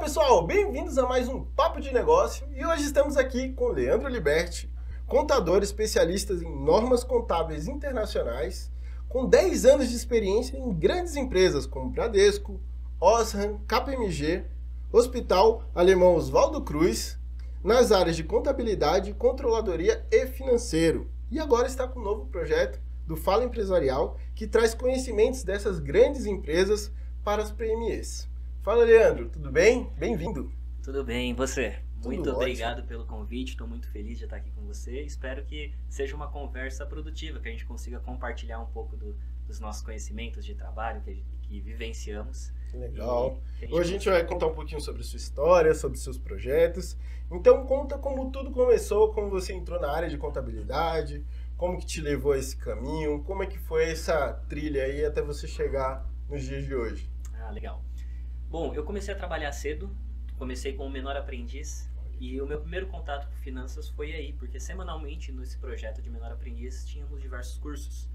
pessoal, bem-vindos a mais um Papo de Negócio e hoje estamos aqui com Leandro Liberti, contador especialista em normas contábeis internacionais, com 10 anos de experiência em grandes empresas como Bradesco, Osram, KPMG, Hospital Alemão Oswaldo Cruz, nas áreas de contabilidade, controladoria e financeiro. E agora está com um novo projeto do Fala Empresarial que traz conhecimentos dessas grandes empresas para as PMEs. Fala, Leandro, tudo bem? Bem-vindo. Tudo bem, e você? Muito ótimo. obrigado pelo convite, estou muito feliz de estar aqui com você. Espero que seja uma conversa produtiva, que a gente consiga compartilhar um pouco dos nossos conhecimentos de trabalho que vivenciamos. Legal. Hoje a gente vai contar um pouquinho sobre sua história, sobre seus projetos. Então conta como tudo começou, como você entrou na área de contabilidade, como que te levou a esse caminho, como é que foi essa trilha aí até você chegar nos dias de hoje. Ah, legal. Bom, eu comecei a trabalhar cedo, comecei como menor aprendiz e o meu primeiro contato com finanças foi aí, porque semanalmente nesse projeto de menor aprendiz tínhamos diversos cursos.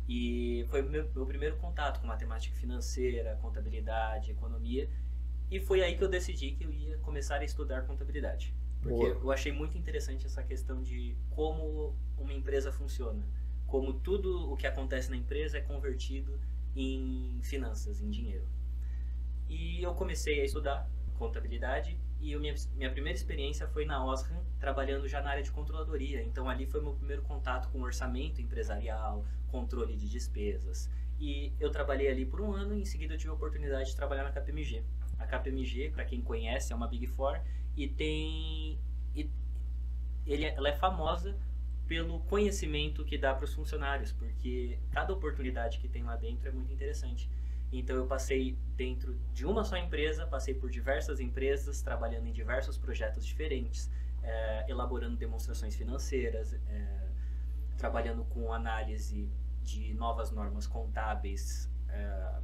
E foi o meu primeiro contato com matemática financeira, contabilidade, economia, e foi aí que eu decidi que eu ia começar a estudar contabilidade. Porque eu achei muito interessante essa questão de como uma empresa funciona, como tudo o que acontece na empresa é convertido em finanças, em dinheiro. E eu comecei a estudar contabilidade e minha primeira experiência foi na Osram, trabalhando já na área de controladoria. Então ali foi meu primeiro contato com orçamento empresarial, controle de despesas. E eu trabalhei ali por um ano e em seguida eu tive a oportunidade de trabalhar na KPMG. A KPMG, para quem conhece, é uma Big Four e ela é famosa pelo conhecimento que dá para os funcionários, porque cada oportunidade que tem lá dentro é muito interessante. Então eu passei dentro de uma só empresa, passei por diversas empresas, trabalhando em diversos projetos diferentes, elaborando demonstrações financeiras, trabalhando com análise de novas normas contábeis,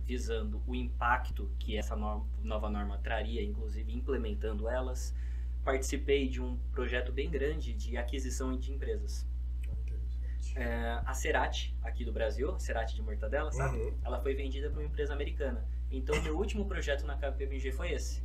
visando o impacto que essa nova norma traria, inclusive implementando elas. Participei de um projeto bem grande de aquisição de empresas. A Cerati, aqui do Brasil, a Cerati de mortadela, sabe? Uhum. Ela foi vendida para uma empresa americana. Então, meu último projeto na KPMG foi esse.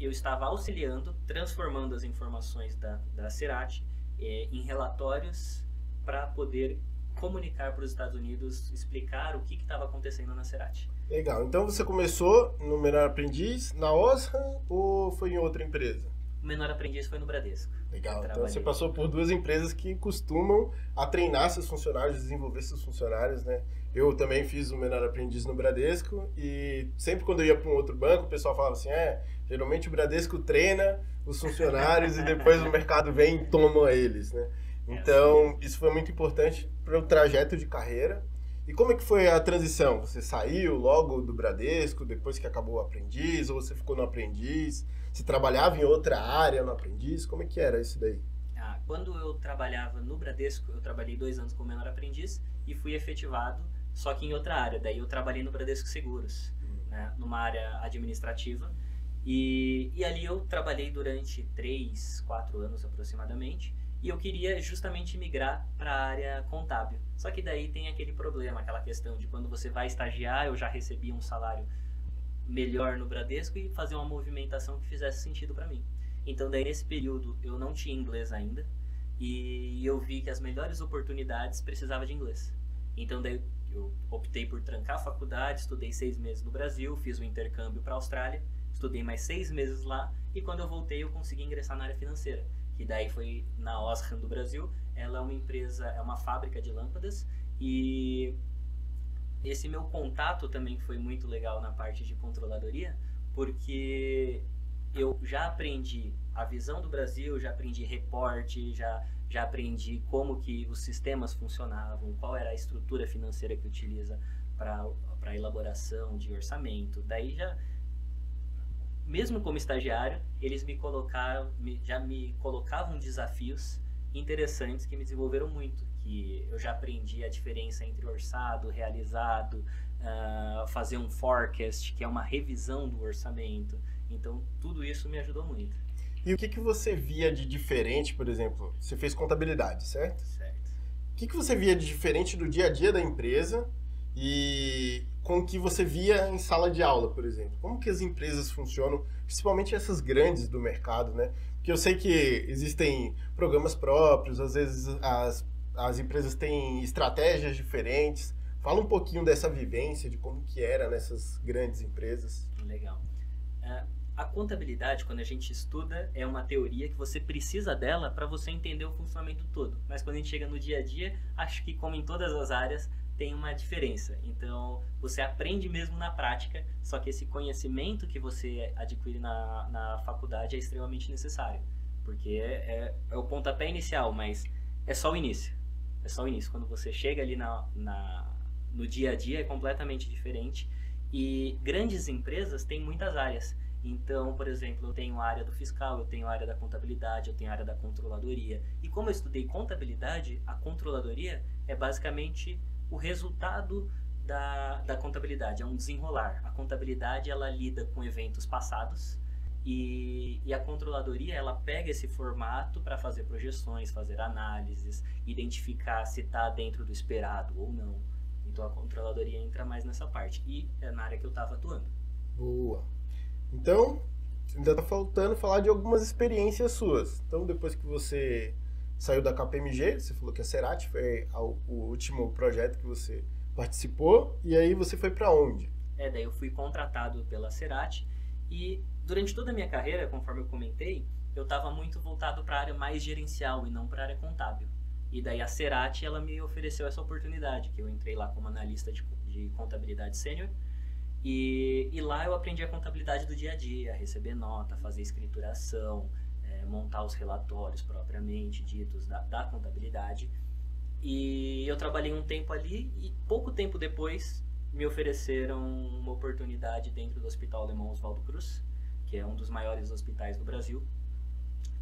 Eu estava auxiliando, transformando as informações da Cerati em relatórios para poder comunicar para os Estados Unidos, explicar o que estava acontecendo na Cerati. Legal. Então você começou no menor aprendiz, na Osram ou foi em outra empresa? O menor aprendiz foi no Bradesco. Legal, então você passou por duas empresas que costumam a treinar seus funcionários, desenvolver seus funcionários, né? Eu também fiz o menor aprendiz no Bradesco e sempre quando eu ia para um outro banco, o pessoal falava assim, geralmente o Bradesco treina os funcionários e depois o mercado vem e toma eles, né? Então, isso foi muito importante para o trajeto de carreira. E como é que foi a transição? Você saiu logo do Bradesco, depois que acabou o aprendiz, ou você ficou no aprendiz? Você trabalhava em outra área no aprendiz? Como é que era isso daí? Quando eu trabalhava no Bradesco, eu trabalhei 2 anos como menor aprendiz e fui efetivado, só que em outra área. Daí eu trabalhei no Bradesco Seguros, né, numa área administrativa. E ali eu trabalhei durante 3, 4 anos aproximadamente. E eu queria justamente migrar para a área contábil. Só que daí tem aquele problema, aquela questão de quando você vai estagiar, eu já recebia um salário melhor no Bradesco e fazer uma movimentação que fizesse sentido para mim. Então daí nesse período eu não tinha inglês ainda e eu vi que as melhores oportunidades precisavam de inglês. Então daí eu optei por trancar a faculdade, estudei 6 meses no Brasil, fiz um intercâmbio para a Austrália, estudei mais 6 meses lá e quando eu voltei eu consegui ingressar na área financeira. Que daí foi na Osram do Brasil. Ela é uma empresa, é uma fábrica de lâmpadas e esse meu contato também foi muito legal na parte de controladoria, porque eu já aprendi a visão do Brasil, já aprendi reporte, já aprendi como que os sistemas funcionavam, qual era a estrutura financeira que utiliza para a elaboração de orçamento. Daí já, mesmo como estagiário, eles já me colocavam desafios interessantes que me desenvolveram muito, que eu já aprendi a diferença entre orçado, realizado, fazer um forecast, que é uma revisão do orçamento. Então, tudo isso me ajudou muito. E o que você via de diferente, por exemplo? Você fez contabilidade, certo? Certo. O que você via de diferente do dia a dia da empresa e com o que você via em sala de aula, por exemplo? Como que as empresas funcionam, principalmente essas grandes do mercado, né? Porque eu sei que existem programas próprios, às vezes as empresas têm estratégias diferentes. Fala um pouquinho dessa vivência, de como que era nessas grandes empresas. Legal. A contabilidade, quando a gente estuda, é uma teoria que você precisa dela para você entender o funcionamento todo. Mas quando a gente chega no dia a dia, acho que como em todas as áreas, tem uma diferença. Então, você aprende mesmo na prática, só que esse conhecimento que você adquire na faculdade é extremamente necessário. Porque é o pontapé inicial, mas é só o início. É só o início. Quando você chega ali no dia a dia, é completamente diferente. E grandes empresas têm muitas áreas. Então, por exemplo, eu tenho a área do fiscal, eu tenho a área da contabilidade, eu tenho a área da controladoria. E como eu estudei contabilidade, a controladoria é basicamente o resultado da contabilidade, é um desenrolar. A contabilidade, ela lida com eventos passados e a controladoria, ela pega esse formato para fazer projeções, fazer análises, identificar se está dentro do esperado ou não. Então, a controladoria entra mais nessa parte e é na área que eu estava atuando. Boa. Então, ainda está faltando falar de algumas experiências suas. Então, depois que você saiu da KPMG, você falou que a Cerati foi o último projeto que você participou, e aí você foi para onde? Daí eu fui contratado pela Cerati e durante toda a minha carreira, conforme eu comentei, eu estava muito voltado para a área mais gerencial e não para a área contábil. E daí a Cerati, ela me ofereceu essa oportunidade, que eu entrei lá como analista de contabilidade sênior. E lá eu aprendi a contabilidade do dia a dia, receber nota, fazer escrituração, montar os relatórios propriamente ditos da contabilidade. E eu trabalhei um tempo ali e pouco tempo depois me ofereceram uma oportunidade dentro do Hospital Alemão Oswaldo Cruz, que é um dos maiores hospitais do Brasil.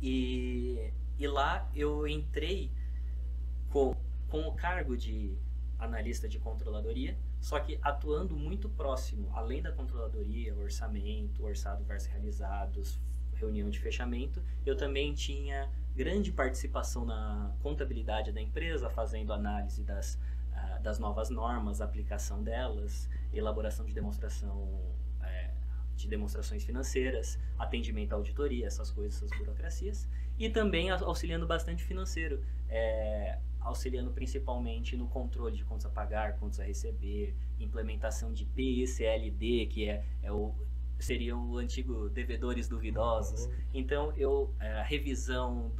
E lá eu entrei com o cargo de analista de controladoria, só que atuando muito próximo, além da controladoria, orçamento, orçado versus realizados, reunião de fechamento, eu também tinha grande participação na contabilidade da empresa, fazendo análise das novas normas, aplicação delas, elaboração de demonstrações financeiras, atendimento à auditoria, essas coisas, essas burocracias, e também auxiliando bastante financeiro, auxiliando principalmente no controle de contas a pagar, contas a receber, implementação de PECLD, que seria o antigo devedores duvidosos. Então, a revisão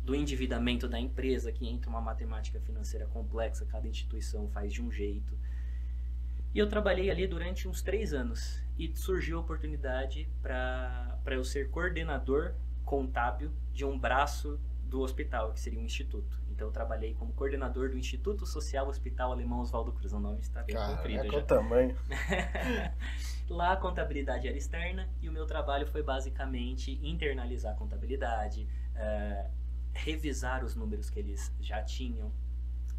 do endividamento da empresa, que entra uma matemática financeira complexa, cada instituição faz de um jeito. E eu trabalhei ali durante uns 3 anos e surgiu a oportunidade para eu ser coordenador contábil de um braço do hospital, que seria um instituto. Então eu trabalhei como coordenador do Instituto Social Hospital Alemão Oswaldo Cruz. O nome está bem comprido já. É o tamanho. Lá a contabilidade era externa e o meu trabalho foi basicamente internalizar a contabilidade, revisar os números que eles já tinham,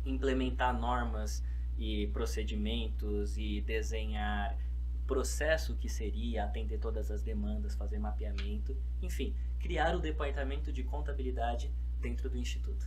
implementar normas e procedimentos e desenhar processo que seria atender todas as demandas, fazer mapeamento, enfim, criar o departamento de contabilidade dentro do instituto.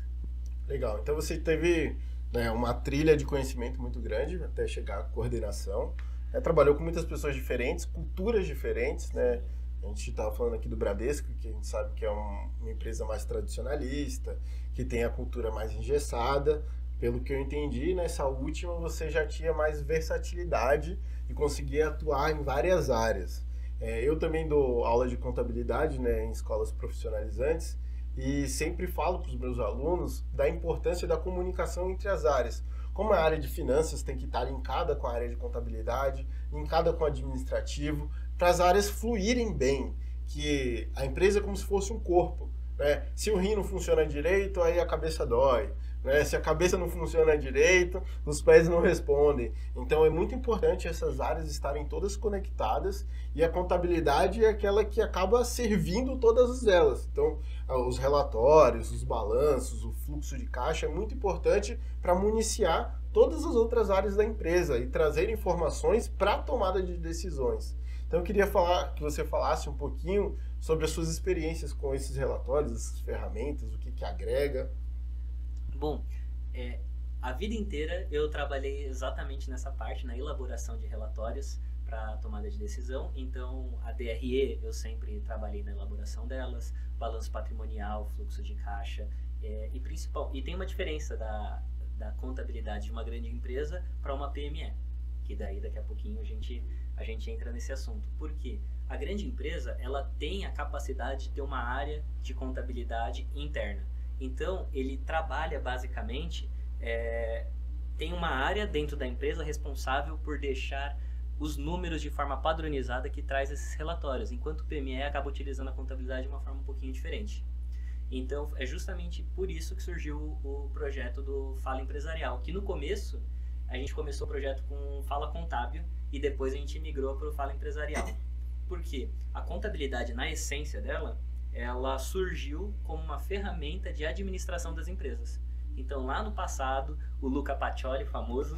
Legal, então você teve, né, uma trilha de conhecimento muito grande até chegar à coordenação, trabalhou com muitas pessoas diferentes, culturas diferentes, né? A gente estava falando aqui do Bradesco, que a gente sabe que é uma empresa mais tradicionalista, que tem a cultura mais engessada. Pelo que eu entendi, nessa última você já tinha mais versatilidade e conseguia atuar em várias áreas. Eu também dou aula de contabilidade, né, em escolas profissionalizantes e sempre falo para os meus alunos da importância da comunicação entre as áreas. Como a área de finanças tem que estar linkada com a área de contabilidade, linkada com o administrativo, para as áreas fluírem bem, que a empresa é como se fosse um corpo, né? Se o rim não funciona direito, aí a cabeça dói. Se a cabeça não funciona direito, os pés não respondem. Então é muito importante essas áreas estarem todas conectadas e a contabilidade é aquela que acaba servindo todas elas. Então os relatórios, os balanços, o fluxo de caixa é muito importante para municiar todas as outras áreas da empresa e trazer informações para a tomada de decisões. Então eu queria que você falasse um pouquinho sobre as suas experiências com esses relatórios, essas ferramentas, o que agrega. Bom, a vida inteira eu trabalhei exatamente nessa parte, na elaboração de relatórios para tomada de decisão. Então, a DRE eu sempre trabalhei na elaboração delas, balanço patrimonial, fluxo de caixa, e tem uma diferença da contabilidade de uma grande empresa para uma PME, que daí daqui a pouquinho a gente entra nesse assunto. Por quê? A grande empresa, ela tem a capacidade de ter uma área de contabilidade interna. Então, ele trabalha basicamente, tem uma área dentro da empresa responsável por deixar os números de forma padronizada que traz esses relatórios, enquanto o PME acaba utilizando a contabilidade de uma forma um pouquinho diferente. Então, é justamente por isso que surgiu o projeto do Fala Empresarial, que no começo, a gente começou o projeto com Fala Contábil e depois a gente migrou para o Fala Empresarial. Por quê? A contabilidade, na essência dela, ela surgiu como uma ferramenta de administração das empresas. Então, lá no passado, o Luca Pacioli, famoso,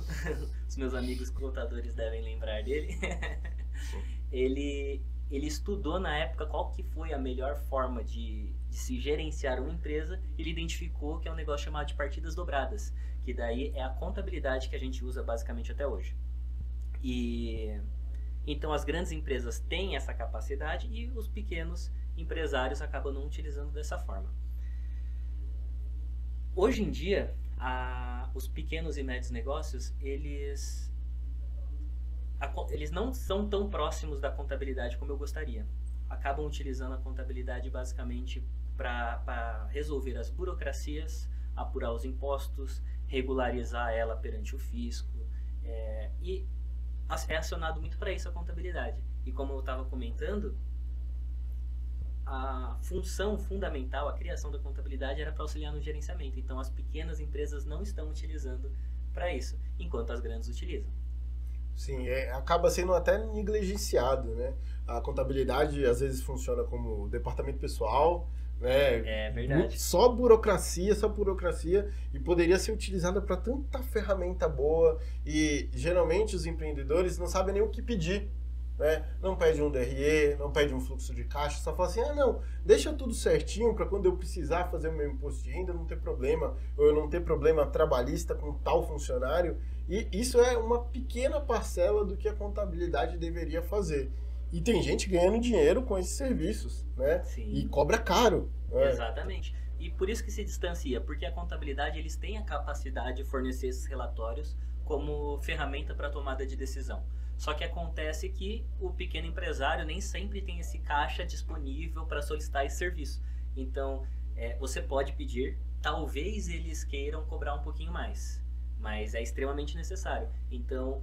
os meus amigos contadores devem lembrar dele, ele estudou na época qual que foi a melhor forma de se gerenciar uma empresa. Ele identificou que é um negócio chamado de partidas dobradas, que daí é a contabilidade que a gente usa basicamente até hoje. Então, as grandes empresas têm essa capacidade e os pequenos empresários acabam não utilizando dessa forma. Hoje em dia, os pequenos e médios negócios, eles não são tão próximos da contabilidade como eu gostaria. Acabam utilizando a contabilidade basicamente para resolver as burocracias, apurar os impostos, regularizar ela perante o fisco, e é acionado muito para isso a contabilidade. E como eu estava comentando, a função fundamental, a criação da contabilidade era para auxiliar no gerenciamento. Então, as pequenas empresas não estão utilizando para isso, enquanto as grandes utilizam. Sim, acaba sendo até negligenciado, né? A contabilidade às vezes funciona como departamento pessoal, né? É verdade. Só burocracia, e poderia ser utilizada para tanta ferramenta boa. E geralmente os empreendedores não sabem nem o que pedir. Né? Não pede um DRE, não pede um fluxo de caixa, só fala assim, não, deixa tudo certinho para quando eu precisar fazer o meu imposto de renda não ter problema, ou eu não ter problema trabalhista com tal funcionário. E isso é uma pequena parcela do que a contabilidade deveria fazer. E tem gente ganhando dinheiro com esses serviços, né? Sim. E cobra caro. Né? Exatamente. E por isso que se distancia, porque a contabilidade, eles têm a capacidade de fornecer esses relatórios como ferramenta para tomada de decisão. Só que acontece que o pequeno empresário nem sempre tem esse caixa disponível para solicitar esse serviço. Então, você pode pedir, talvez eles queiram cobrar um pouquinho mais, mas é extremamente necessário. Então,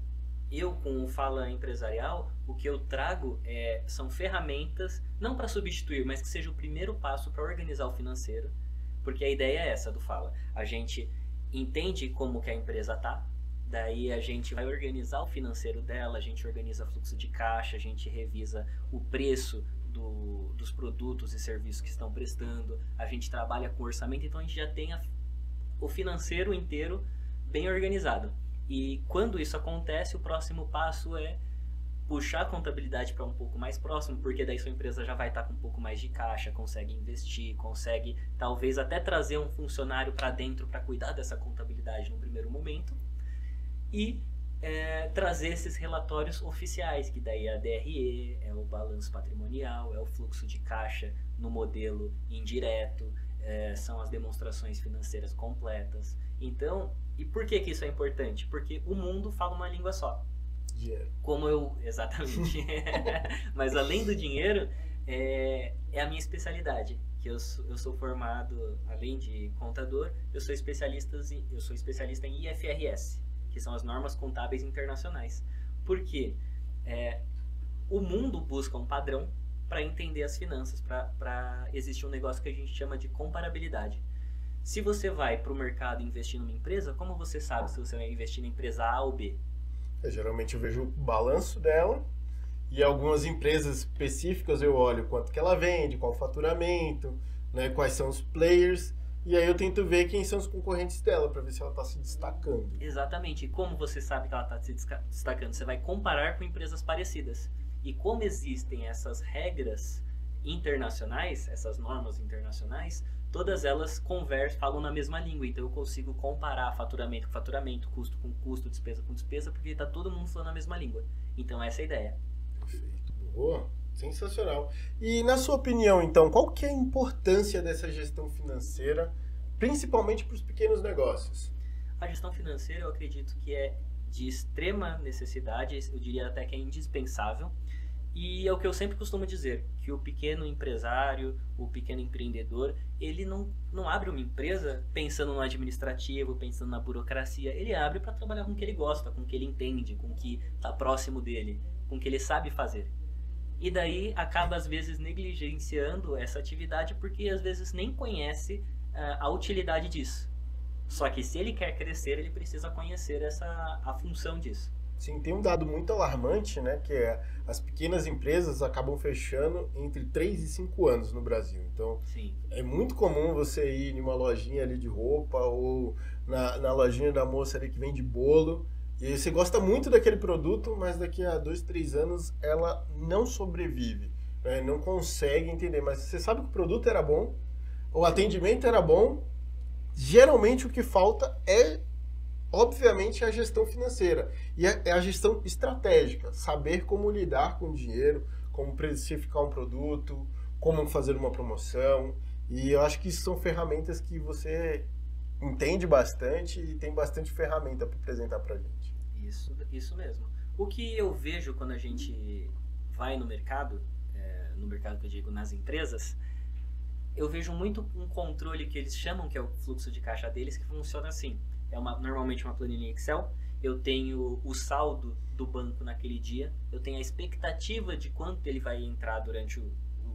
eu com o Fala Empresarial, o que eu trago são ferramentas, não para substituir, mas que seja o primeiro passo para organizar o financeiro, porque a ideia é essa do Fala. A gente entende como que a empresa está, daí a gente vai organizar o financeiro dela, a gente organiza fluxo de caixa, a gente revisa o preço dos produtos e serviços que estão prestando, a gente trabalha com orçamento, então a gente já tem o financeiro inteiro bem organizado. E quando isso acontece, o próximo passo é puxar a contabilidade para um pouco mais próximo, porque daí sua empresa já vai estar com um pouco mais de caixa, consegue investir, consegue talvez até trazer um funcionário para dentro para cuidar dessa contabilidade no primeiro momento. E trazer esses relatórios oficiais, que daí é a DRE, é o balanço patrimonial, é o fluxo de caixa no modelo indireto, são as demonstrações financeiras completas. Então, e por que isso é importante? Porque o mundo fala uma língua só. Dinheiro. Exatamente. Mas além do dinheiro, é a minha especialidade. Que eu sou formado, além de contador, eu sou especialista em IFRS, que são as normas contábeis internacionais. Porque o mundo busca um padrão para entender as finanças, para existir um negócio que a gente chama de comparabilidade. Se você vai para o mercado investir numa empresa, como você sabe se você vai investir na empresa A ou B? Geralmente eu vejo o balanço dela e algumas empresas específicas eu olho quanto que ela vende, qual o faturamento, né, quais são os players. E aí eu tento ver quem são os concorrentes dela, para ver se ela está se destacando. Exatamente. E como você sabe que ela está se destacando? Você vai comparar com empresas parecidas. E como existem essas regras internacionais, essas normas internacionais, todas elas conversam, falam na mesma língua. Então eu consigo comparar faturamento com faturamento, custo com custo, despesa com despesa, porque está todo mundo falando a mesma língua. Então essa é a ideia. Perfeito. Boa. Sensacional. E na sua opinião, então, qual que é a importância dessa gestão financeira, principalmente para os pequenos negócios? A gestão financeira eu acredito que é de extrema necessidade, eu diria até que é indispensável. E é o que eu sempre costumo dizer, que o pequeno empresário, o pequeno empreendedor, ele não abre uma empresa pensando no administrativo, pensando na burocracia. Ele abre para trabalhar com o que ele gosta, com o que ele entende, com o que está próximo dele, com o que ele sabe fazer. E daí acaba às vezes negligenciando essa atividade porque às vezes nem conhece a utilidade disso. Só que se ele quer crescer, ele precisa conhecer a função disso. Sim, tem um dado muito alarmante, né, que é as pequenas empresas acabam fechando entre 3 e 5 anos no Brasil. Então, Sim. é muito comum você ir em uma lojinha ali de roupa ou na lojinha da moça ali que vende bolo e aí você gosta muito daquele produto, mas daqui a 2, 3 anos ela não sobrevive, né, não consegue entender. Mas você sabe que o produto era bom, o atendimento era bom, geralmente o que falta é obviamente, a gestão financeira e é a gestão estratégica, saber como lidar com o dinheiro, como precificar um produto, como fazer uma promoção. E eu acho que isso são ferramentas que você entende bastante e tem bastante ferramenta para apresentar para a gente. Isso mesmo. O que eu vejo quando a gente vai no mercado que eu digo nas empresas, eu vejo muito um controle que eles chamam que é o fluxo de caixa deles, que funciona assim. Normalmente uma planilha Excel, eu tenho o saldo do banco naquele dia, eu tenho a expectativa de quanto ele vai entrar durante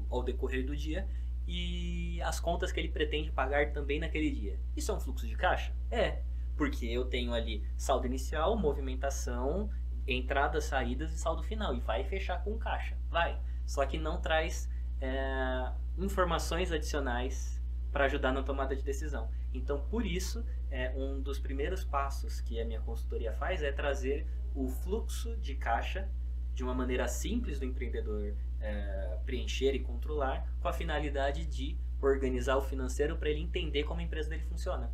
ao decorrer do dia e as contas que ele pretende pagar também naquele dia. Isso é um fluxo de caixa? É, porque eu tenho ali saldo inicial, movimentação, entradas, saídas e saldo final, e vai fechar com caixa, vai. Só que não traz informações adicionais para ajudar na tomada de decisão. Então, por isso, um dos primeiros passos que a minha consultoria faz é trazer o fluxo de caixa de uma maneira simples do empreendedor preencher e controlar, com a finalidade de organizar o financeiro para ele entender como a empresa dele funciona.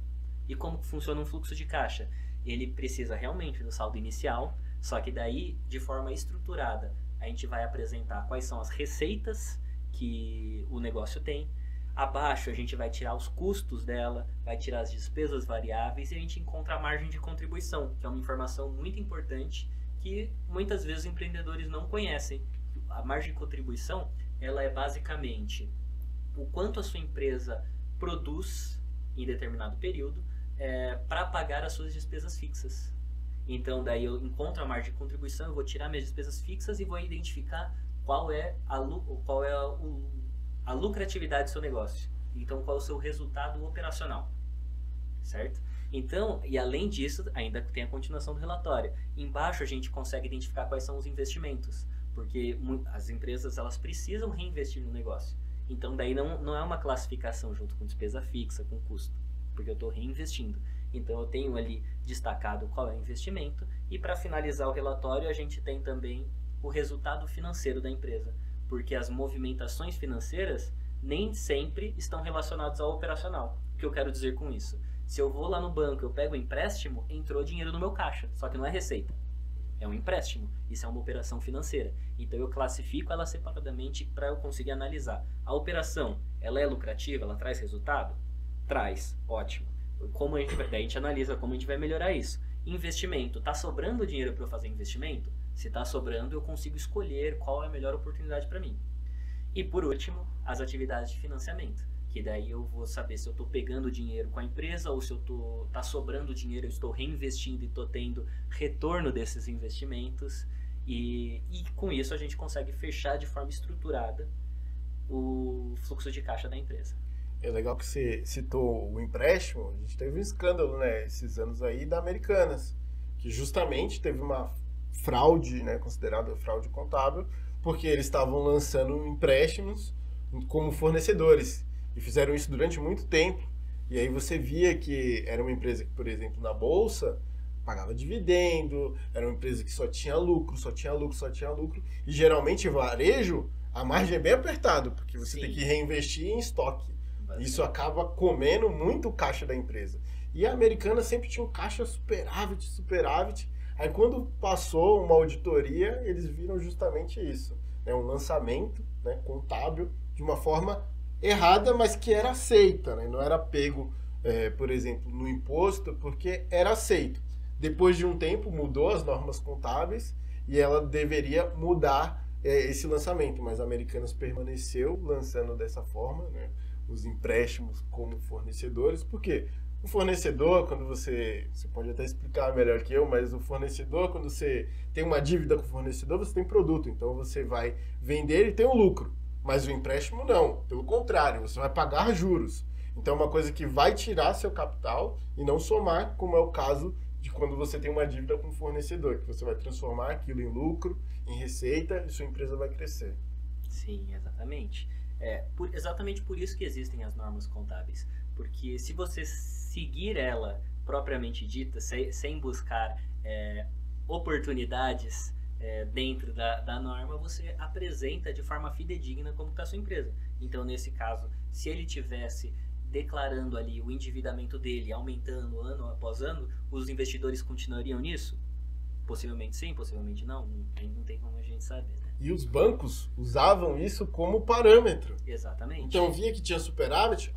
E como funciona um fluxo de caixa? Ele precisa realmente do saldo inicial, só que daí, de forma estruturada, a gente vai apresentar quais são as receitas que o negócio tem. Abaixo a gente vai tirar os custos dela, vai tirar as despesas variáveis e a gente encontra a margem de contribuição, que é uma informação muito importante que muitas vezes os empreendedores não conhecem. A margem de contribuição, ela é basicamente o quanto a sua empresa produz em determinado período para pagar as suas despesas fixas. Então daí eu encontro a margem de contribuição, eu vou tirar minhas despesas fixas e vou identificar qual é a lucratividade do seu negócio. Então, qual é o seu resultado operacional, certo? Então, e além disso, ainda tem a continuação do relatório. Embaixo a gente consegue identificar quais são os investimentos, porque as empresas elas precisam reinvestir no negócio. Então, daí não é uma classificação junto com despesa fixa, com custo, porque eu estou reinvestindo. Então, eu tenho ali destacado qual é o investimento e para finalizar o relatório a gente tem também o resultado financeiro da empresa. Porque as movimentações financeiras nem sempre estão relacionadas ao operacional. O que eu quero dizer com isso? Se eu vou lá no banco, eu pego o empréstimo, entrou dinheiro no meu caixa, só que não é receita. É um empréstimo. Isso é uma operação financeira. Então eu classifico ela separadamente para eu conseguir analisar. A operação, ela é lucrativa? Ela traz resultado? Traz. Ótimo. Daí a gente analisa como a gente vai melhorar isso. Investimento. Está sobrando dinheiro para eu fazer investimento? Se está sobrando, eu consigo escolher qual é a melhor oportunidade para mim. E por último, as atividades de financiamento, que daí eu vou saber se eu estou pegando dinheiro com a empresa ou se está sobrando dinheiro, eu estou reinvestindo e estou tendo retorno desses investimentos. E com isso a gente consegue fechar de forma estruturada o fluxo de caixa da empresa. É legal que você citou o empréstimo. A gente teve um escândalo, né, esses anos aí da Americanas, que justamente teve uma fraude, né, considerada fraude contábil, porque eles estavam lançando empréstimos como fornecedores e fizeram isso durante muito tempo. E aí você via que era uma empresa que, por exemplo, na bolsa pagava dividendo, era uma empresa que só tinha lucro, e geralmente varejo, a margem é bem apertada, porque você tem que reinvestir em estoque. Isso acaba comendo muito o caixa da empresa. E a Americana sempre tinha um caixa superávit, superávit. Aí quando passou uma auditoria, eles viram justamente isso. Né? Um lançamento, né, contábil de uma forma errada, mas que era aceita. Né? Não era pego, por exemplo, no imposto, porque era aceito. Depois de um tempo, mudou as normas contábeis e ela deveria mudar esse lançamento, mas a Americanas permaneceu lançando dessa forma, né, os empréstimos como fornecedores, porque o fornecedor, quando você pode até explicar melhor que eu, mas o fornecedor, quando você tem uma dívida com o fornecedor, você tem produto, então você vai vender e tem um lucro, mas o empréstimo não, pelo contrário, você vai pagar juros, então é uma coisa que vai tirar seu capital e não somar, como é o caso de quando você tem uma dívida com o fornecedor, que você vai transformar aquilo em lucro, em receita, e sua empresa vai crescer. Sim, exatamente. Exatamente por isso que existem as normas contábeis. Porque se você seguir ela propriamente dita, sem buscar oportunidades dentro da norma, você apresenta de forma fidedigna como está a sua empresa. Então, nesse caso, se ele tivesse declarando ali o endividamento dele, aumentando ano após ano, os investidores continuariam nisso? Possivelmente sim, possivelmente não. Não tem como a gente saber, né? E os bancos usavam isso como parâmetro. Exatamente. Então via que tinha superávit,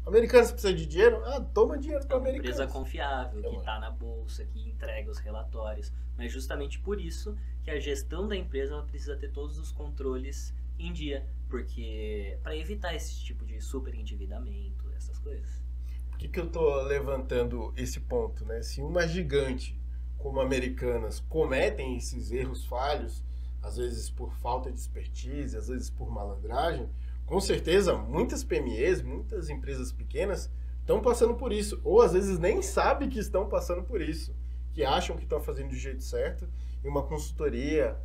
Americanas precisa de dinheiro, toma dinheiro para Americanas. Empresa confiável, que está na bolsa, que entrega os relatórios. Mas justamente por isso que a gestão da empresa ela precisa ter todos os controles em dia, porque para evitar esse tipo de superendividamento, essas coisas. Por que eu estou levantando esse ponto, né? Se uma gigante como Americanas cometem esses erros falhos, às vezes por falta de expertise, às vezes por malandragem, com certeza muitas PMEs, muitas empresas pequenas estão passando por isso, ou às vezes nem sabem que estão passando por isso, que acham que estão fazendo do jeito certo, e uma consultoria,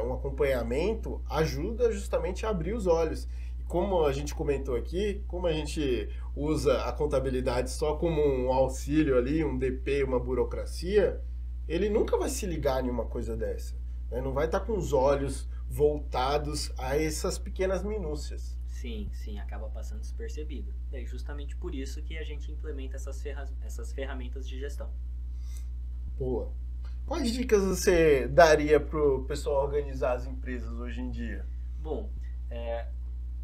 um acompanhamento ajuda justamente a abrir os olhos. E como a gente comentou aqui, como a gente usa a contabilidade só como um auxílio ali, um DP, uma burocracia, ele nunca vai se ligar em uma coisa dessa. Né? Não vai estar com os olhos voltados a essas pequenas minúcias. Sim, acaba passando despercebido. É justamente por isso que a gente implementa essas ferramentas de gestão. Boa. Quais dicas você daria para o pessoal organizar as empresas hoje em dia? Bom,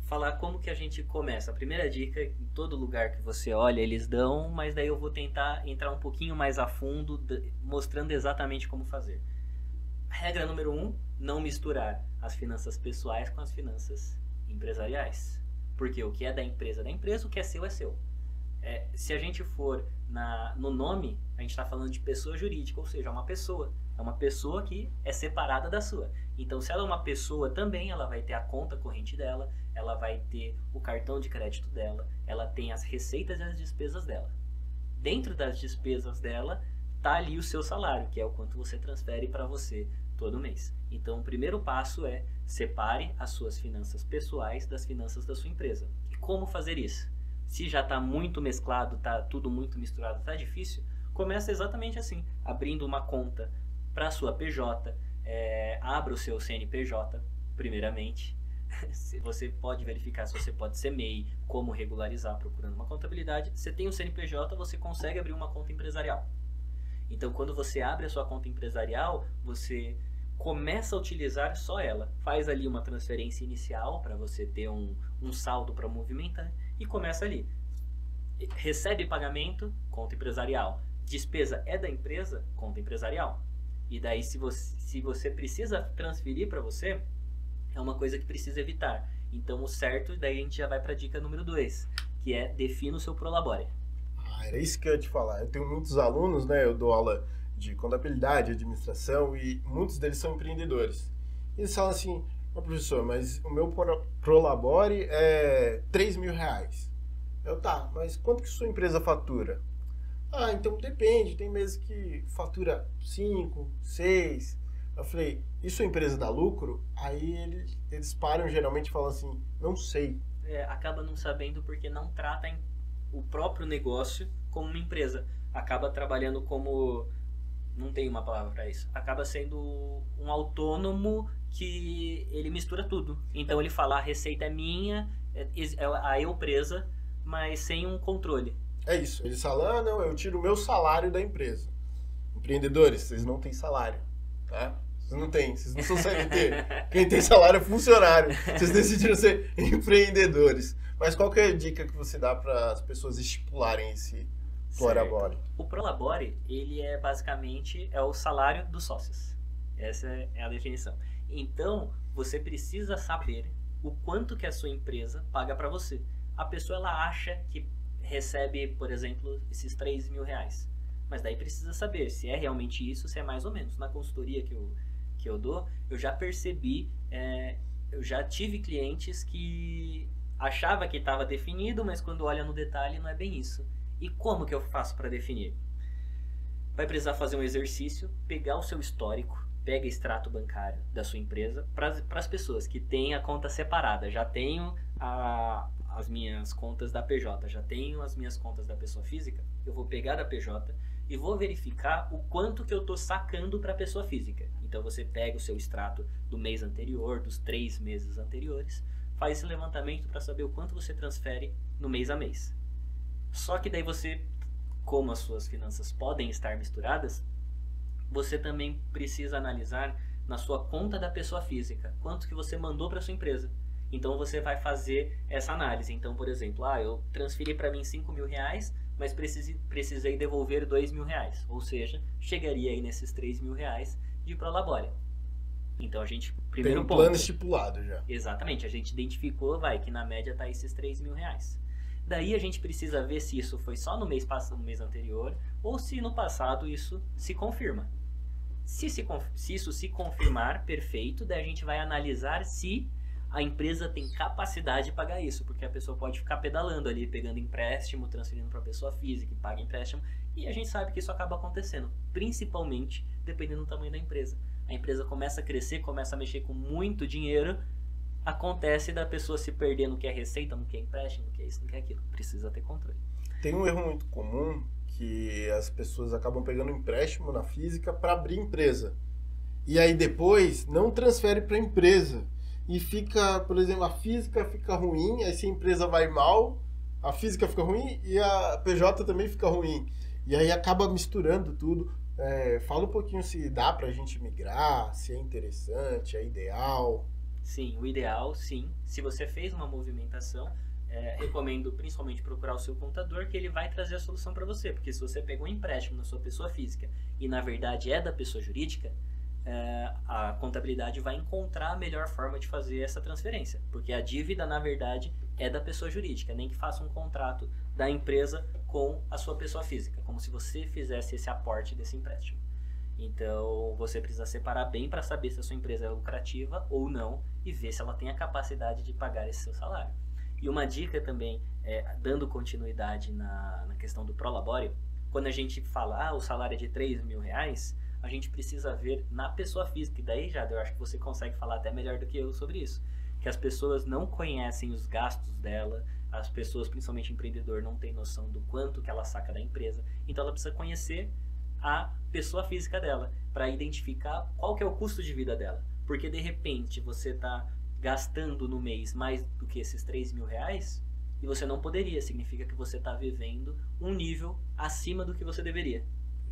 falar como que a gente começa. A primeira dica, em todo lugar que você olha, eles dão, mas daí eu vou tentar entrar um pouquinho mais a fundo, mostrando exatamente como fazer. Regra número 1, não misturar as finanças pessoais com as finanças empresariais. Porque o que é da empresa, o que é seu, é seu. Se a gente for no nome, a gente está falando de pessoa jurídica, ou seja, é uma pessoa. É uma pessoa que é separada da sua. Então, se ela é uma pessoa também, ela vai ter a conta corrente dela, ela vai ter o cartão de crédito dela, ela tem as receitas e as despesas dela. Dentro das despesas dela, tá ali o seu salário, que é o quanto você transfere para você todo mês. Então, o primeiro passo é separe as suas finanças pessoais das finanças da sua empresa. E como fazer isso? Se já está muito mesclado, está tudo muito misturado, está difícil, começa exatamente assim, abrindo uma conta para a sua PJ, abra o seu CNPJ, primeiramente. Você pode verificar se você pode ser MEI, como regularizar procurando uma contabilidade. Você tem um CNPJ, você consegue abrir uma conta empresarial. Então, quando você abre a sua conta empresarial, você começa a utilizar só ela. Faz ali uma transferência inicial para você ter um saldo para movimentar e começa ali. Recebe pagamento, conta empresarial. Despesa é da empresa, conta empresarial. E daí, se você precisa transferir para você, é uma coisa que precisa evitar. Então, o certo, daí a gente já vai para a dica número 2, que é defina o seu Prolabore. Era isso que eu ia te falar. Eu tenho muitos alunos, né? Eu dou aula de contabilidade, administração, e muitos deles são empreendedores. E eles falam assim, professor, mas o meu Prolabore é R$3.000. Tá, mas quanto que sua empresa fatura? Então depende, tem meses que fatura 5, 6. Eu falei, e sua empresa dá lucro? Aí eles param geralmente e falam assim, não sei. Acaba não sabendo porque não trata o próprio negócio como uma empresa. Acaba trabalhando como... Não tem uma palavra para isso. Acaba sendo um autônomo que ele mistura tudo. Então ele fala, a receita é minha, a eu presa, mas sem um controle. É isso. Eles falam, ah, não, eu tiro o meu salário da empresa. Empreendedores, vocês não têm salário, tá? Vocês não têm, vocês não são CLT. Quem tem salário é funcionário. Vocês decidiram ser empreendedores. Mas qual que é a dica que você dá para as pessoas estipularem esse Prolabore? O Prolabore, ele é basicamente o salário dos sócios. Essa é a definição. Então, você precisa saber o quanto que a sua empresa paga para você. A pessoa, ela acha que recebe, por exemplo, esses 3 mil reais. Mas daí precisa saber se é realmente isso, se é mais ou menos. Na consultoria que eu dou, eu já percebi, eu já tive clientes que achava que estava definido, mas quando olha no detalhe não é bem isso. E como que eu faço para definir? Vai precisar fazer um exercício, pegar o seu histórico, pega extrato bancário da sua empresa, para as pessoas que têm a conta separada, já tenho as minhas contas da PJ, já tenho as minhas contas da pessoa física, eu vou pegar da PJ e vou verificar o quanto que eu estou sacando para a pessoa física. Então você pega o seu extrato do mês anterior, dos 3 meses anteriores, faz esse levantamento para saber o quanto você transfere no mês a mês. Só que daí você, como as suas finanças podem estar misturadas, você também precisa analisar na sua conta da pessoa física quanto que você mandou para sua empresa. Então você vai fazer essa análise. Então, por exemplo, eu transferi para mim 5 mil reais, mas precisei devolver 2 mil reais. Ou seja, chegaria aí nesses 3 mil reais de Prolabore. Então a gente, primeiro ponto. Tem um plano estipulado já. Exatamente, a gente identificou, que na média está esses 3 mil reais. Daí a gente precisa ver se isso foi só no mês passado, no mês anterior, ou se no passado isso se confirma. Se isso se confirmar, perfeito, daí a gente vai analisar se a empresa tem capacidade de pagar isso, porque a pessoa pode ficar pedalando ali, pegando empréstimo, transferindo para a pessoa física, que paga empréstimo, e a gente sabe que isso acaba acontecendo, principalmente dependendo do tamanho da empresa. A empresa começa a crescer, começa a mexer com muito dinheiro, acontece da pessoa se perder no que é receita, no que é empréstimo, no que é isso, no que é aquilo. Precisa ter controle. Tem um erro muito comum que as pessoas acabam pegando empréstimo na física para abrir empresa. E aí depois não transfere para a empresa. E fica, por exemplo, a física fica ruim, aí se a empresa vai mal, a física fica ruim e a PJ também fica ruim. E aí acaba misturando tudo. Fala um pouquinho se dá pra gente migrar, se é interessante, é ideal. Sim, o ideal, sim. Se você fez uma movimentação, recomendo principalmente procurar o seu contador, que ele vai trazer a solução para você. Porque se você pegou um empréstimo na sua pessoa física e na verdade é da pessoa jurídica, a contabilidade vai encontrar a melhor forma de fazer essa transferência. Porque a dívida, na verdade, é da pessoa jurídica, nem que faça um contrato da empresa com a sua pessoa física, como se você fizesse esse aporte desse empréstimo. Então, você precisa separar bem para saber se a sua empresa é lucrativa ou não e ver se ela tem a capacidade de pagar esse seu salário. E uma dica também, dando continuidade na questão do Prolabore, quando a gente fala, o salário é de 3 mil reais, a gente precisa ver na pessoa física, e daí já eu acho que você consegue falar até melhor do que eu sobre isso, que as pessoas não conhecem os gastos dela, as pessoas, principalmente empreendedor, não tem noção do quanto que ela saca da empresa, então ela precisa conhecer a pessoa física dela, para identificar qual que é o custo de vida dela, porque de repente você está gastando no mês mais do que esses 3 mil reais, e você não poderia, significa que você está vivendo um nível acima do que você deveria.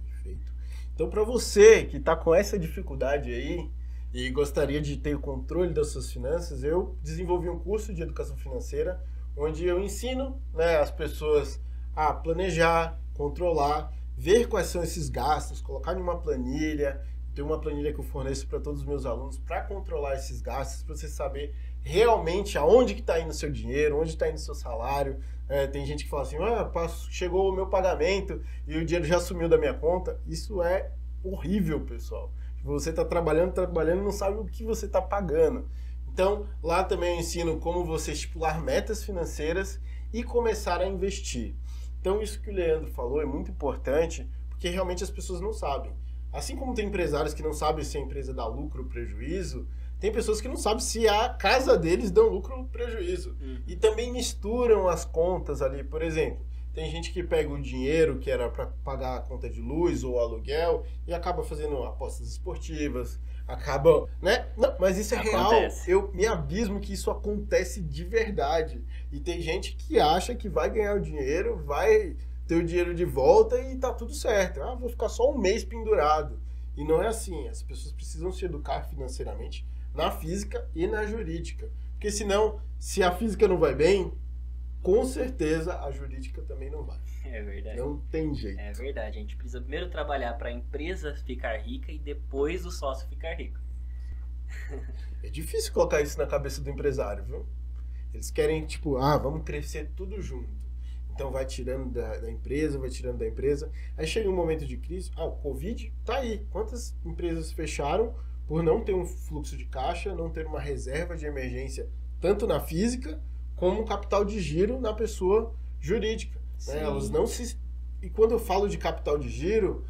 Perfeito. Então, para você que está com essa dificuldade aí e gostaria de ter o controle das suas finanças, eu desenvolvi um curso de educação financeira onde eu ensino, as pessoas a planejar, controlar, ver quais são esses gastos, colocar em uma planilha. Tem uma planilha que eu forneço para todos os meus alunos para controlar esses gastos, para você saber realmente aonde que está indo o seu dinheiro, onde está indo o seu salário. Tem gente que fala assim, chegou o meu pagamento e o dinheiro já sumiu da minha conta. Isso é horrível, pessoal. Você está trabalhando e não sabe o que você está pagando. Então, lá também eu ensino como você estipular metas financeiras e começar a investir. Então, isso que o Leandro falou é muito importante, porque realmente as pessoas não sabem. Assim como tem empresários que não sabem se a empresa dá lucro ou prejuízo, tem pessoas que não sabem se a casa deles dá lucro ou prejuízo. E também misturam as contas ali. Por exemplo, tem gente que pega o dinheiro que era para pagar a conta de luz ou aluguel e acaba fazendo apostas esportivas, acabam, né? Não, mas isso é Acontece. real. Eu me abismo que isso acontece de verdade. E tem gente que acha que vai ganhar o dinheiro, vai ter o dinheiro de volta e tá tudo certo. Ah, vou ficar só um mês pendurado. E não é assim. As pessoas precisam se educar financeiramente na física e na jurídica. Porque senão, se a física não vai bem, com certeza a jurídica também não vai. É verdade. Não tem jeito. É verdade. A gente precisa primeiro trabalhar para a empresa ficar rica e depois o sócio ficar rico. É difícil colocar isso na cabeça do empresário, viu? Eles querem, tipo, vamos crescer tudo junto. Então vai tirando da empresa, vai tirando da empresa. Aí chega um momento de crise. O Covid tá aí. Quantas empresas fecharam por não ter um fluxo de caixa, não ter uma reserva de emergência, tanto na física, como um capital de giro na pessoa jurídica. Né? Elas não se... E quando eu falo de capital de giro,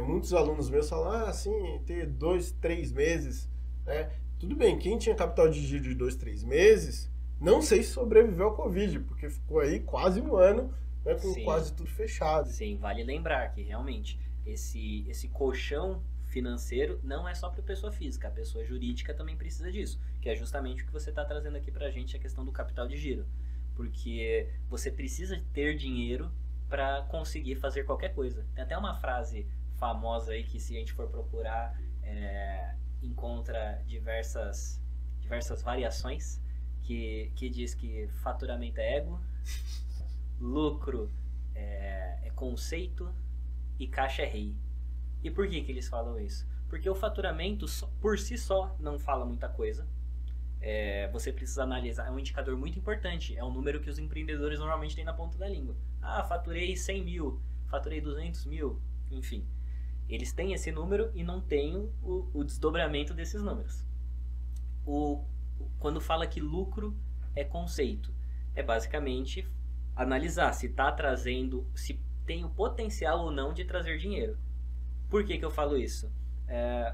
muitos alunos meus falam, assim, ter 2, 3 meses. Né? Tudo bem, quem tinha capital de giro de 2, 3 meses, não sei se sobreviveu ao Covid, porque ficou aí quase um ano, né, com quase tudo fechado. Sim, vale lembrar que realmente esse colchão financeiro não é só para a pessoa física, a pessoa jurídica também precisa disso, que é justamente o que você está trazendo aqui para a gente, a questão do capital de giro. Porque você precisa ter dinheiro para conseguir fazer qualquer coisa. Tem até uma frase famosa aí que, se a gente for procurar, encontra diversas variações, que diz que faturamento é ego, lucro é conceito e caixa é rei. E por que eles falam isso? Porque o faturamento por si só não fala muita coisa. Você precisa analisar, é um indicador muito importante, é um número que os empreendedores normalmente têm na ponta da língua. Faturei 100 mil, faturei 200 mil, enfim. Eles têm esse número e não têm o desdobramento desses números. Quando fala que lucro é conceito, é basicamente analisar se está trazendo, se tem o potencial ou não de trazer dinheiro. Por que eu falo isso?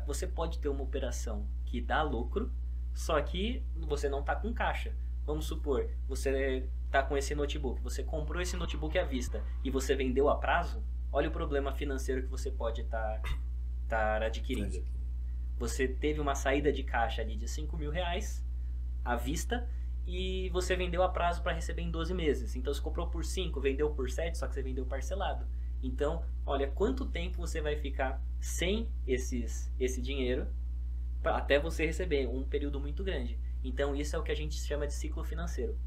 Você pode ter uma operação que dá lucro, só que você não está com caixa. Vamos supor, você está com esse notebook, você comprou esse notebook à vista e você vendeu a prazo, olha o problema financeiro que você pode estar adquirindo. Você teve uma saída de caixa ali de 5 mil reais à vista e você vendeu a prazo para receber em 12 meses. Então você comprou por 5, vendeu por 7, só que você vendeu parcelado. Então, olha quanto tempo você vai ficar sem esse dinheiro até você receber, um período muito grande. Então isso é o que a gente chama de ciclo financeiro.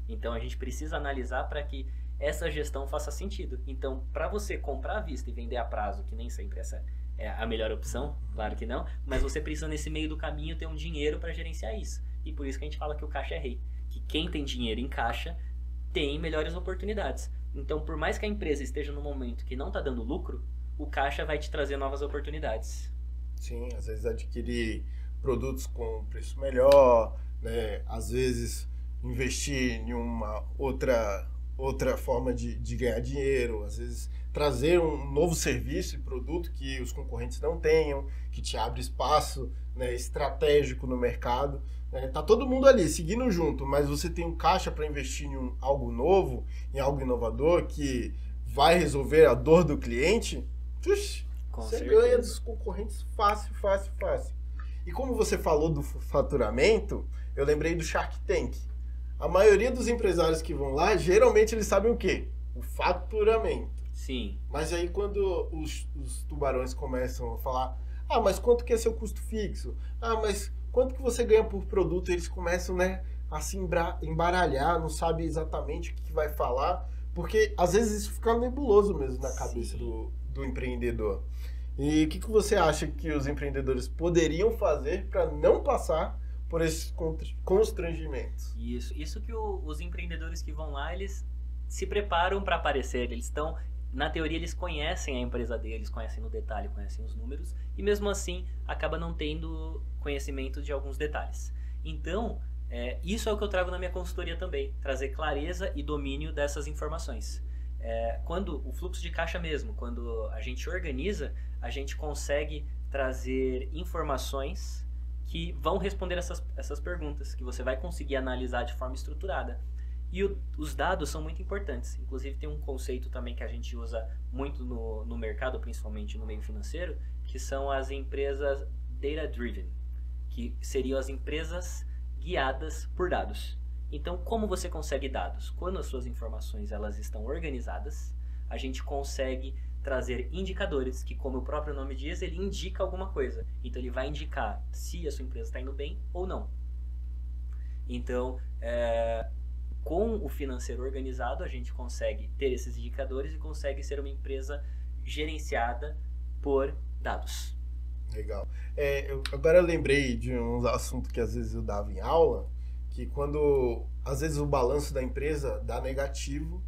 Então a gente precisa analisar para que essa gestão faça sentido. Então, para você comprar à vista e vender a prazo, que nem sempre essa é a melhor opção, claro que não, mas você precisa nesse meio do caminho ter um dinheiro para gerenciar isso. E por isso que a gente fala que o caixa é rei. Que quem tem dinheiro em caixa tem melhores oportunidades. Então, por mais que a empresa esteja num momento que não está dando lucro, o caixa vai te trazer novas oportunidades. Sim, às vezes adquirir produtos com preço melhor, né? Às vezes investir em uma outra forma de ganhar dinheiro, às vezes trazer um novo serviço e produto que os concorrentes não tenham, que te abre espaço, né, estratégico no mercado. Tá todo mundo ali seguindo junto, mas você tem um caixa para investir em algo novo, em algo inovador que vai resolver a dor do cliente. Você ganha dos concorrentes fácil. E como você falou do faturamento, eu lembrei do Shark Tank. A maioria dos empresários que vão lá, geralmente eles sabem o quê? O faturamento. Sim. Mas aí quando os tubarões começam a falar, mas quanto que é seu custo fixo? Mas quanto que você ganha por produto? Eles começam, né, a se embaralhar, não sabe exatamente o que vai falar, porque às vezes isso fica nebuloso mesmo na cabeça do empreendedor. E o que você acha que os empreendedores poderiam fazer para não passar por esses constrangimentos? Isso que os empreendedores que vão lá, eles se preparam para aparecer, eles estão, na teoria eles conhecem a empresa deles, conhecem no detalhe, conhecem os números, e mesmo assim acaba não tendo conhecimento de alguns detalhes. Então, isso é o que eu trago na minha consultoria também, trazer clareza e domínio dessas informações. Quando o fluxo de caixa mesmo, quando a gente organiza, a gente consegue trazer informações que vão responder essas perguntas, que você vai conseguir analisar de forma estruturada. E os dados são muito importantes. Inclusive tem um conceito também que a gente usa muito no mercado, principalmente no meio financeiro, que são as empresas data-driven. que seriam as empresas guiadas por dados. Então, como você consegue dados? Quando as suas informações elas estão organizadas, a gente consegue trazer indicadores que, como o próprio nome diz, ele indica alguma coisa. Então, ele vai indicar se a sua empresa está indo bem ou não. Então, com o financeiro organizado, a gente consegue ter esses indicadores e consegue ser uma empresa gerenciada por dados. Legal. Agora eu lembrei de um assunto que às vezes eu dava em aula, que quando às vezes o balanço da empresa dá negativo,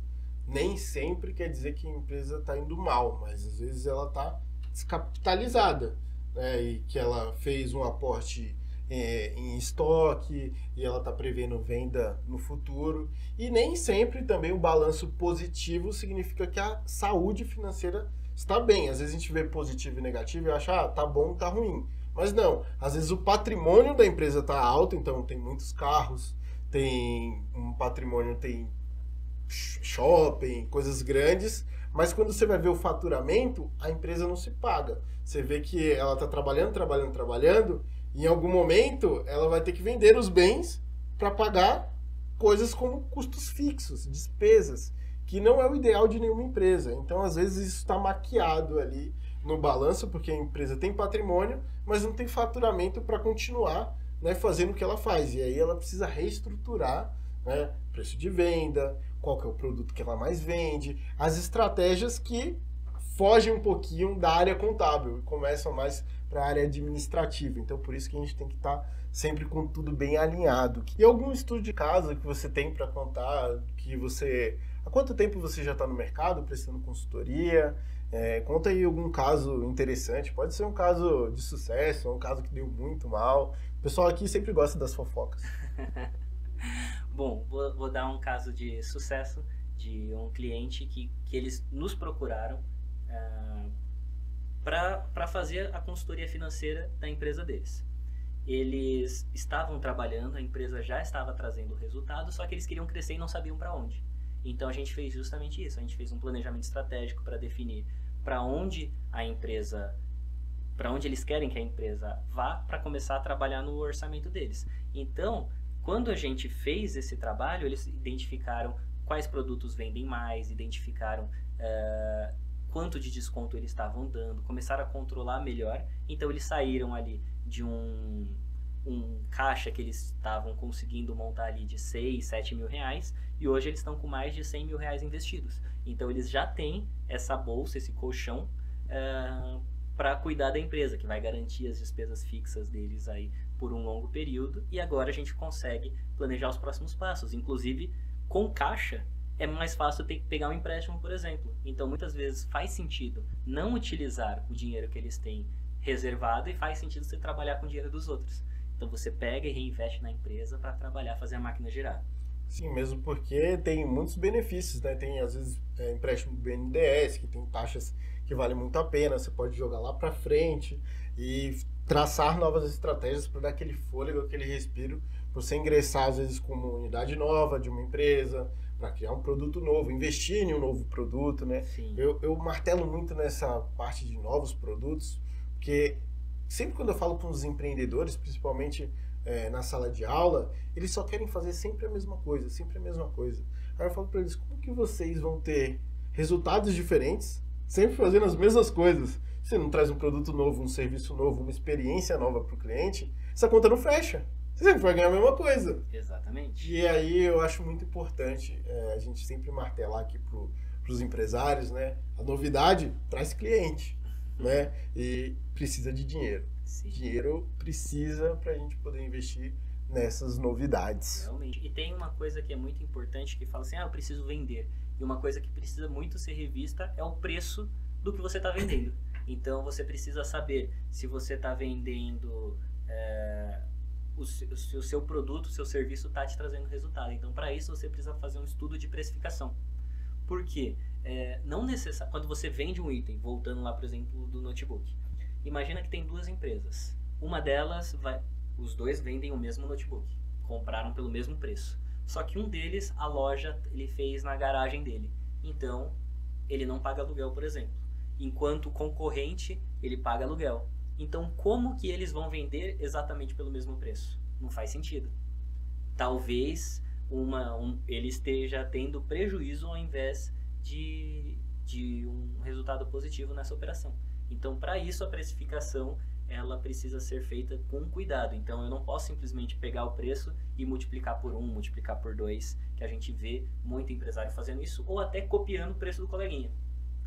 nem sempre quer dizer que a empresa está indo mal, mas às vezes ela está descapitalizada, né? E que ela fez um aporte em estoque e ela está prevendo venda no futuro. E nem sempre também o balanço positivo significa que a saúde financeira está bem. Às vezes a gente vê positivo e negativo e acha, tá bom, tá ruim. Mas não, às vezes o patrimônio da empresa está alto, então tem muitos carros, tem um patrimônio, tem shopping, coisas grandes, mas quando você vai ver o faturamento, a empresa não se paga. Você vê que ela está trabalhando, e em algum momento ela vai ter que vender os bens para pagar coisas como custos fixos, despesas, que não é o ideal de nenhuma empresa. Então, às vezes, isso está maquiado ali no balanço, porque a empresa tem patrimônio, mas não tem faturamento para continuar, né, fazendo o que ela faz. E aí ela precisa reestruturar, né, preço de venda, qual que é o produto que ela mais vende, as estratégias que fogem um pouquinho da área contábil e começam mais para a área administrativa. Então, por isso que a gente tem que estar sempre com tudo bem alinhado. E algum estudo de caso que você tem para contar, que você... Há quanto tempo você já está no mercado prestando consultoria? Conta aí algum caso interessante. Pode ser um caso de sucesso, um caso que deu muito mal. O pessoal aqui sempre gosta das fofocas. Bom, vou dar um caso de sucesso de um cliente que eles nos procuraram para fazer a consultoria financeira da empresa deles. Eles estavam trabalhando, a empresa já estava trazendo resultado, só que eles queriam crescer e não sabiam para onde. Então a gente fez justamente isso, a gente fez um planejamento estratégico para definir para onde eles querem que a empresa vá para começar a trabalhar no orçamento deles. Então, quando a gente fez esse trabalho, eles identificaram quais produtos vendem mais, identificaram quanto de desconto eles estavam dando, começaram a controlar melhor. Então eles saíram ali de um caixa que eles estavam conseguindo montar ali de 6, 7 mil reais, e hoje eles estão com mais de 100 mil reais investidos. Então eles já têm essa bolsa, esse colchão para cuidar da empresa, que vai garantir as despesas fixas deles aí por um longo período, e agora a gente consegue planejar os próximos passos. Inclusive, com caixa, é mais fácil ter que pegar um empréstimo, por exemplo. Então, muitas vezes faz sentido não utilizar o dinheiro que eles têm reservado e faz sentido você trabalhar com o dinheiro dos outros. Então, você pega e reinveste na empresa para trabalhar, fazer a máquina girar. Sim, mesmo porque tem muitos benefícios, né? Tem, às vezes, empréstimo do BNDES, que tem taxas que valem muito a pena, você pode jogar lá para frente e traçar novas estratégias para dar aquele fôlego, aquele respiro, para você ingressar, às vezes, com uma unidade nova de uma empresa, para criar um produto novo, investir em um novo produto, né? Sim. Eu martelo muito nessa parte de novos produtos, porque sempre quando eu falo com os empreendedores, principalmente na sala de aula, eles só querem fazer sempre a mesma coisa, sempre a mesma coisa. Aí eu falo para eles, como que vocês vão ter resultados diferentes, sempre fazendo as mesmas coisas? Você não traz um produto novo, um serviço novo, uma experiência nova para o cliente, essa conta não fecha. Você sempre vai ganhar a mesma coisa. Exatamente. E aí eu acho muito importante a gente sempre martelar aqui para os empresários, né? A novidade traz cliente, né? E precisa de dinheiro. Sim. Dinheiro precisa para a gente poder investir nessas novidades. Realmente. E tem uma coisa que é muito importante que fala assim, eu preciso vender. E uma coisa que precisa muito ser revista é o preço do que você está vendendo. Então você precisa saber se você está vendendo o seu produto, o seu serviço está te trazendo resultado. Então para isso você precisa fazer um estudo de precificação. Por quê? Não necessariamente. Quando você vende um item, voltando lá, por exemplo, do notebook, imagina que tem duas empresas. Uma delas, os dois vendem o mesmo notebook, compraram pelo mesmo preço. Só que um deles, a loja, ele fez na garagem dele. Então, ele não paga aluguel, por exemplo. Enquanto o concorrente, ele paga aluguel. Então, como que eles vão vender exatamente pelo mesmo preço? Não faz sentido. Talvez ele esteja tendo prejuízo ao invés de um resultado positivo nessa operação. Então, para isso, a precificação ela precisa ser feita com cuidado. Então, eu não posso simplesmente pegar o preço e multiplicar por 1, multiplicar por 2, que a gente vê muito empresário fazendo isso, ou até copiando o preço do coleguinha.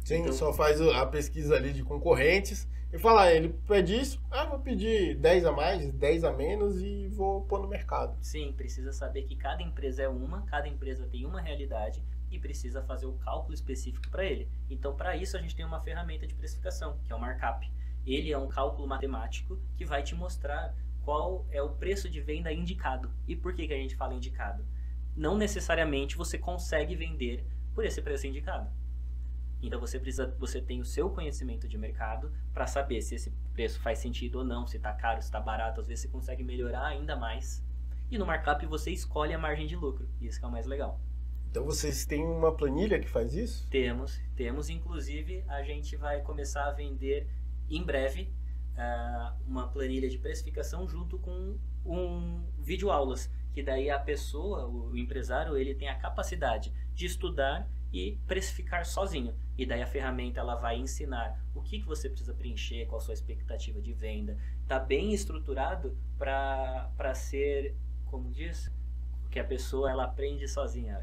Sim, então, só faz a pesquisa ali de concorrentes e fala, ele pede isso, vou pedir 10 a mais, 10 a menos e vou pôr no mercado. Sim, precisa saber que cada empresa cada empresa tem uma realidade e precisa fazer o cálculo específico para ele. Então, para isso, a gente tem uma ferramenta de precificação, que é o markup. Ele é um cálculo matemático que vai te mostrar qual é o preço de venda indicado. E por que a gente fala indicado? Não necessariamente você consegue vender por esse preço indicado. Então você tem o seu conhecimento de mercado para saber se esse preço faz sentido ou não, se está caro, se está barato, às vezes você consegue melhorar ainda mais. E no markup você escolhe a margem de lucro, isso que é o mais legal. Então vocês têm uma planilha que faz isso? Temos, inclusive a gente vai começar a vender em breve uma planilha de precificação junto com um vídeo aulas, que daí a pessoa, o empresário, ele tem a capacidade de estudar e precificar sozinho. E daí a ferramenta ela vai ensinar o que você precisa preencher, qual a sua expectativa de venda. Está bem estruturado para ser, como diz, que a pessoa ela aprende sozinha.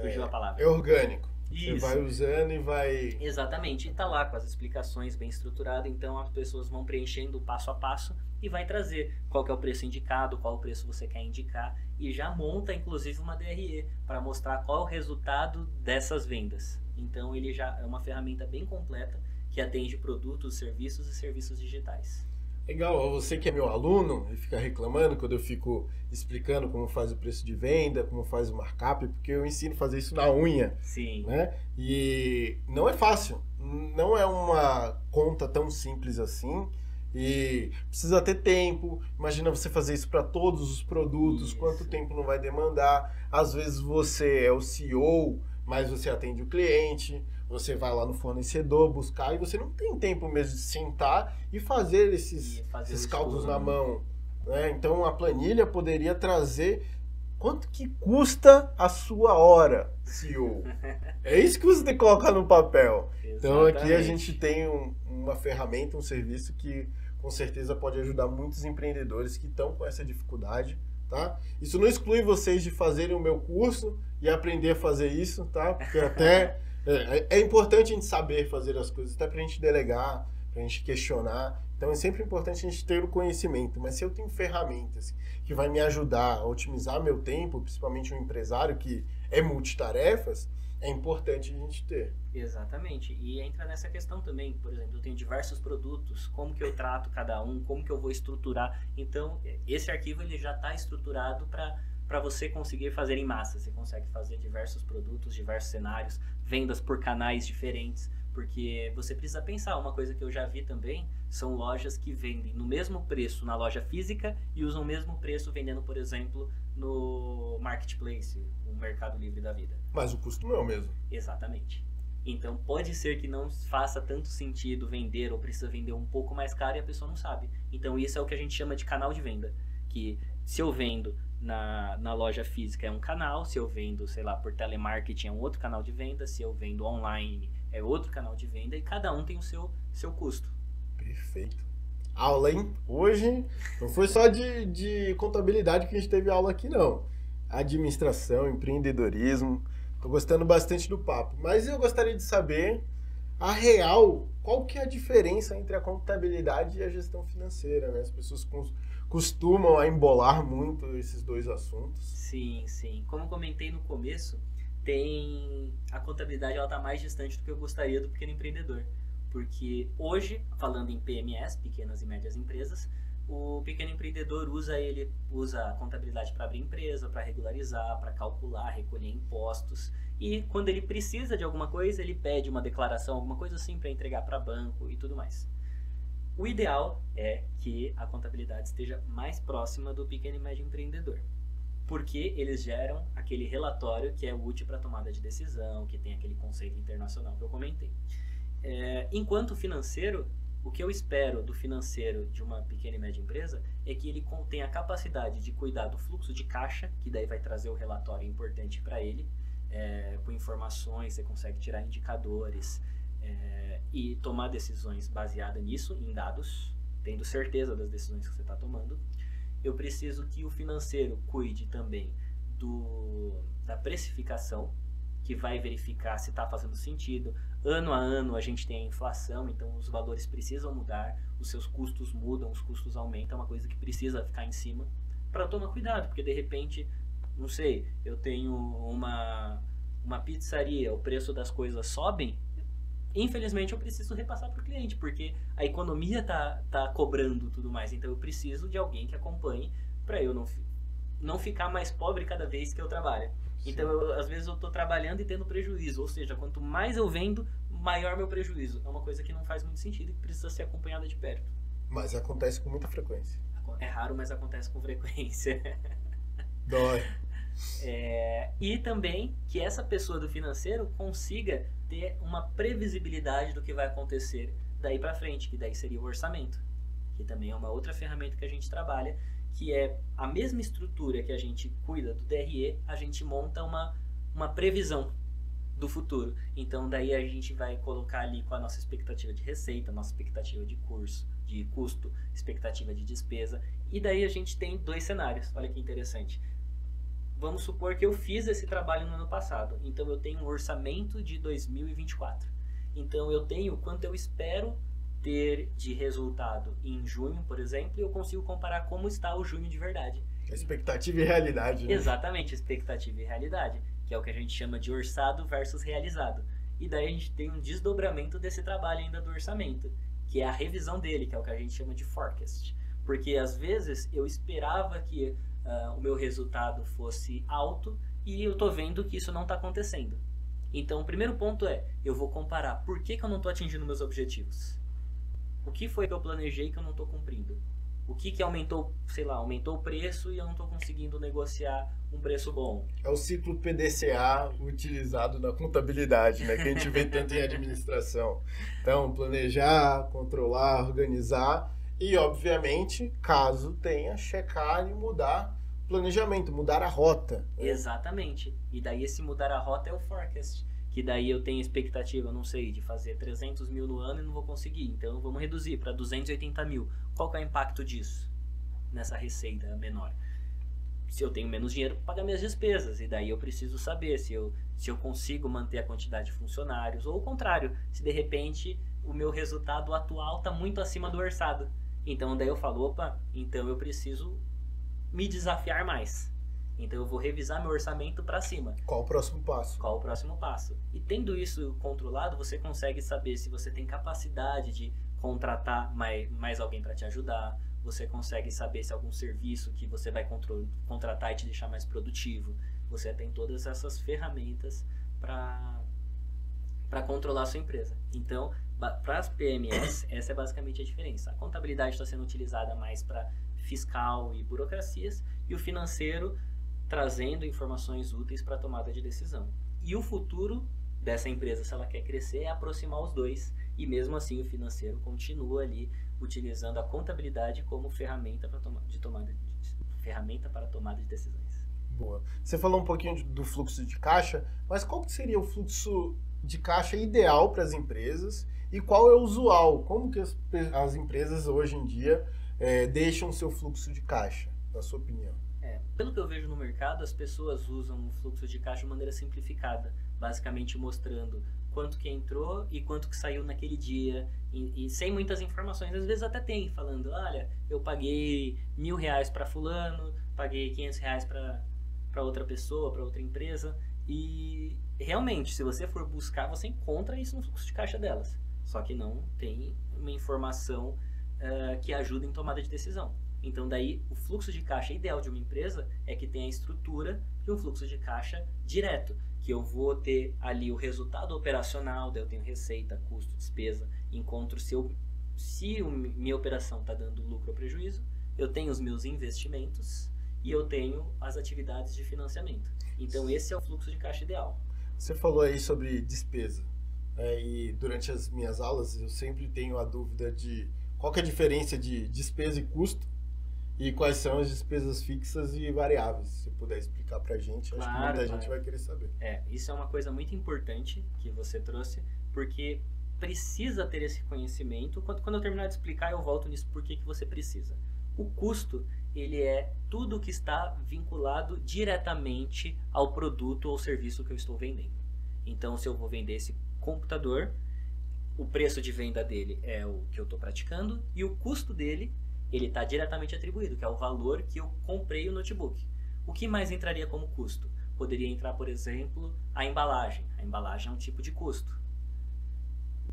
Fugiu a palavra. É orgânico. Isso. Você vai usando e vai... Exatamente. E está lá com as explicações bem estruturado, então as pessoas vão preenchendo passo a passo e vai trazer qual que é o preço indicado, qual o preço você quer indicar e já monta inclusive uma DRE para mostrar qual é o resultado dessas vendas. Então ele já é uma ferramenta bem completa que atende produtos, serviços e serviços digitais. Legal, você que é meu aluno e fica reclamando quando eu fico explicando como faz o preço de venda, como faz o markup, porque eu ensino a fazer isso na unha. Sim. Né? E não é fácil, não é uma conta tão simples assim e precisa ter tempo. Imagina você fazer isso para todos os produtos, isso. Quanto tempo não vai demandar. Às vezes você é o CEO, mas você atende o cliente, você vai lá no fornecedor buscar e você não tem tempo mesmo de sentar e fazer esses cálculos na mão. Né? Então a planilha poderia trazer quanto que custa a sua hora, CEO. É isso que você tem que colocar no papel. Então aqui a gente tem uma ferramenta, um serviço que com certeza pode ajudar muitos empreendedores que estão com essa dificuldade. Tá? Isso não exclui vocês de fazerem o meu curso e aprender a fazer isso, tá? Porque até é importante a gente saber fazer as coisas, até para a gente delegar, para a gente questionar. Então é sempre importante a gente ter o conhecimento. Mas se eu tenho ferramentas que vai me ajudar a otimizar meu tempo, principalmente um empresário que é multitarefas, é importante a gente ter. Exatamente. E entra nessa questão também, por exemplo, eu tenho diversos produtos, como que eu trato cada um, como que eu vou estruturar. Então, esse arquivo ele já está estruturado para você conseguir fazer em massa. Você consegue fazer diversos produtos, diversos cenários, vendas por canais diferentes, porque você precisa pensar, uma coisa que eu já vi também, são lojas que vendem no mesmo preço na loja física e usam o mesmo preço vendendo, por exemplo, no Marketplace, o Mercado Livre da vida. Mas o custo não é o mesmo. Exatamente. Então pode ser que não faça tanto sentido vender ou precisa vender um pouco mais caro e a pessoa não sabe. Então isso é o que a gente chama de canal de venda. Que se eu vendo na loja física é um canal, se eu vendo, sei lá, por telemarketing é um outro canal de venda, se eu vendo online é outro canal de venda e cada um tem o seu custo. Perfeito. Aula, hein? Hoje não foi só de contabilidade que a gente teve aula aqui, não. Administração, empreendedorismo. Tô gostando bastante do papo. Mas eu gostaria de saber a real, qual que é a diferença entre a contabilidade e a gestão financeira, né? As pessoas costumam a embolar muito esses dois assuntos. Sim, sim. Como comentei no começo, a contabilidade ela tá mais distante do que eu gostaria do pequeno empreendedor. Porque hoje, falando em PMEs, pequenas e médias empresas, o pequeno empreendedor usa a contabilidade para abrir empresa, para regularizar, para calcular, recolher impostos. E quando ele precisa de alguma coisa, ele pede uma declaração, alguma coisa assim para entregar para banco e tudo mais. O ideal é que a contabilidade esteja mais próxima do pequeno e médio empreendedor. Porque eles geram aquele relatório que é útil para tomada de decisão, que tem aquele conceito internacional que eu comentei. Enquanto financeiro, O que eu espero do financeiro de uma pequena e média empresa é que ele tenha a capacidade de cuidar do fluxo de caixa, que daí vai trazer o relatório importante para ele, com informações, você consegue tirar indicadores e tomar decisões baseadas nisso, em dados, tendo certeza das decisões que você está tomando. Eu preciso que o financeiro cuide também da precificação, que vai verificar se está fazendo sentido. Ano a ano a gente tem a inflação, então os valores precisam mudar, os seus custos mudam, os custos aumentam, é uma coisa que precisa ficar em cima para tomar cuidado, porque de repente, não sei, eu tenho uma pizzaria, o preço das coisas sobem, infelizmente eu preciso repassar para o cliente, porque a economia tá cobrando tudo mais, então eu preciso de alguém que acompanhe para eu não ficar mais pobre cada vez que eu trabalho. Então, às vezes eu estou trabalhando e tendo prejuízo, ou seja, quanto mais eu vendo, maior meu prejuízo. É uma coisa que não faz muito sentido e que precisa ser acompanhada de perto. Mas acontece com muita frequência. É raro, mas acontece com frequência. Dói. E também que essa pessoa do financeiro consiga ter uma previsibilidade do que vai acontecer daí para frente, que daí seria o orçamento, que também é uma outra ferramenta que a gente trabalha, que é a mesma estrutura que a gente cuida do DRE, a gente monta uma previsão do futuro. Então daí a gente vai colocar ali com a nossa expectativa de receita, nossa expectativa de custo, expectativa de despesa, e daí a gente tem 2 cenários. Olha que interessante. Vamos supor que eu fiz esse trabalho no ano passado, então eu tenho um orçamento de 2024. Então eu tenho quanto eu espero ter de resultado em junho, por exemplo, e eu consigo comparar como está o junho de verdade. Expectativa e realidade, né? Exatamente, expectativa e realidade, que é o que a gente chama de orçado versus realizado. E daí a gente tem um desdobramento desse trabalho ainda do orçamento, que é a revisão dele, que é o que a gente chama de forecast. Porque às vezes eu esperava que o meu resultado fosse alto e eu estou vendo que isso não está acontecendo. Então o primeiro ponto é, eu vou comparar por que eu não estou atingindo meus objetivos. O que foi que eu planejei que eu não estou cumprindo? O que aumentou, aumentou o preço e eu não estou conseguindo negociar um preço bom? É o ciclo PDCA utilizado na contabilidade, né? Que a gente vê tanto em administração. Então, planejar, controlar, organizar e, obviamente, caso tenha, checar e mudar o planejamento, mudar a rota. Exatamente. E daí esse mudar a rota é o forecast. Que daí eu tenho expectativa, não sei, de fazer 300 mil no ano e não vou conseguir. Então vamos reduzir para 280 mil. Qual que é o impacto disso nessa receita menor? Se eu tenho menos dinheiro para pagar minhas despesas, e daí eu preciso saber se eu consigo manter a quantidade de funcionários, ou o contrário, se de repente o meu resultado atual está muito acima do orçado. Então daí eu falo, opa, então eu preciso me desafiar mais. Então eu vou revisar meu orçamento para cima. Qual o próximo passo? Qual o próximo passo? E tendo isso controlado, você consegue saber se você tem capacidade de contratar mais alguém para te ajudar. Você consegue saber se algum serviço que você vai contratar e te deixar mais produtivo. Você tem todas essas ferramentas para controlar a sua empresa. Então, para as PMEs, essa é basicamente a diferença. A contabilidade está sendo utilizada mais para fiscal e burocracias, e o financeiro trazendo informações úteis para a tomada de decisão. E o futuro dessa empresa, se ela quer crescer, é aproximar os dois. E mesmo assim o financeiro continua ali utilizando a contabilidade como ferramenta para tomada de decisões. Boa. Você falou um pouquinho do fluxo de caixa, mas qual que seria o fluxo de caixa ideal para as empresas e qual é o usual? Como que as empresas hoje em dia deixam o seu fluxo de caixa, na sua opinião? Pelo que eu vejo no mercado, as pessoas usam o fluxo de caixa de maneira simplificada, basicamente mostrando quanto que entrou e quanto que saiu naquele dia, e sem muitas informações. Às vezes até tem, falando, olha, eu paguei R$1.000 para fulano, paguei R$500 para outra pessoa, para outra empresa, e realmente, se você for buscar, você encontra isso no fluxo de caixa delas, só que não tem uma informação que ajuda em tomada de decisão. Então daí o fluxo de caixa ideal de uma empresa é que tenha a estrutura de um fluxo de caixa direto, que eu vou ter ali o resultado operacional, daí eu tenho receita, custo, despesa, encontro se minha operação está dando lucro ou prejuízo, eu tenho os meus investimentos e eu tenho as atividades de financiamento. Então esse é o fluxo de caixa ideal. Você falou aí sobre despesa. e durante as minhas aulas eu sempre tenho a dúvida de qual que é a diferença de despesa e custo e quais são as despesas fixas e variáveis. Se você puder explicar pra gente, acho que muita gente vai querer saber. Isso é uma coisa muito importante que você trouxe, porque precisa ter esse conhecimento. Quando eu terminar de explicar, eu volto nisso, por que você precisa. O custo, ele é tudo que está vinculado diretamente ao produto ou serviço que eu estou vendendo. Então, se eu vou vender esse computador, o preço de venda dele é o que eu estou praticando e o custo dele, ele está diretamente atribuído, que é o valor que eu comprei o notebook. O que mais entraria como custo? Poderia entrar, por exemplo, a embalagem. A embalagem é um tipo de custo.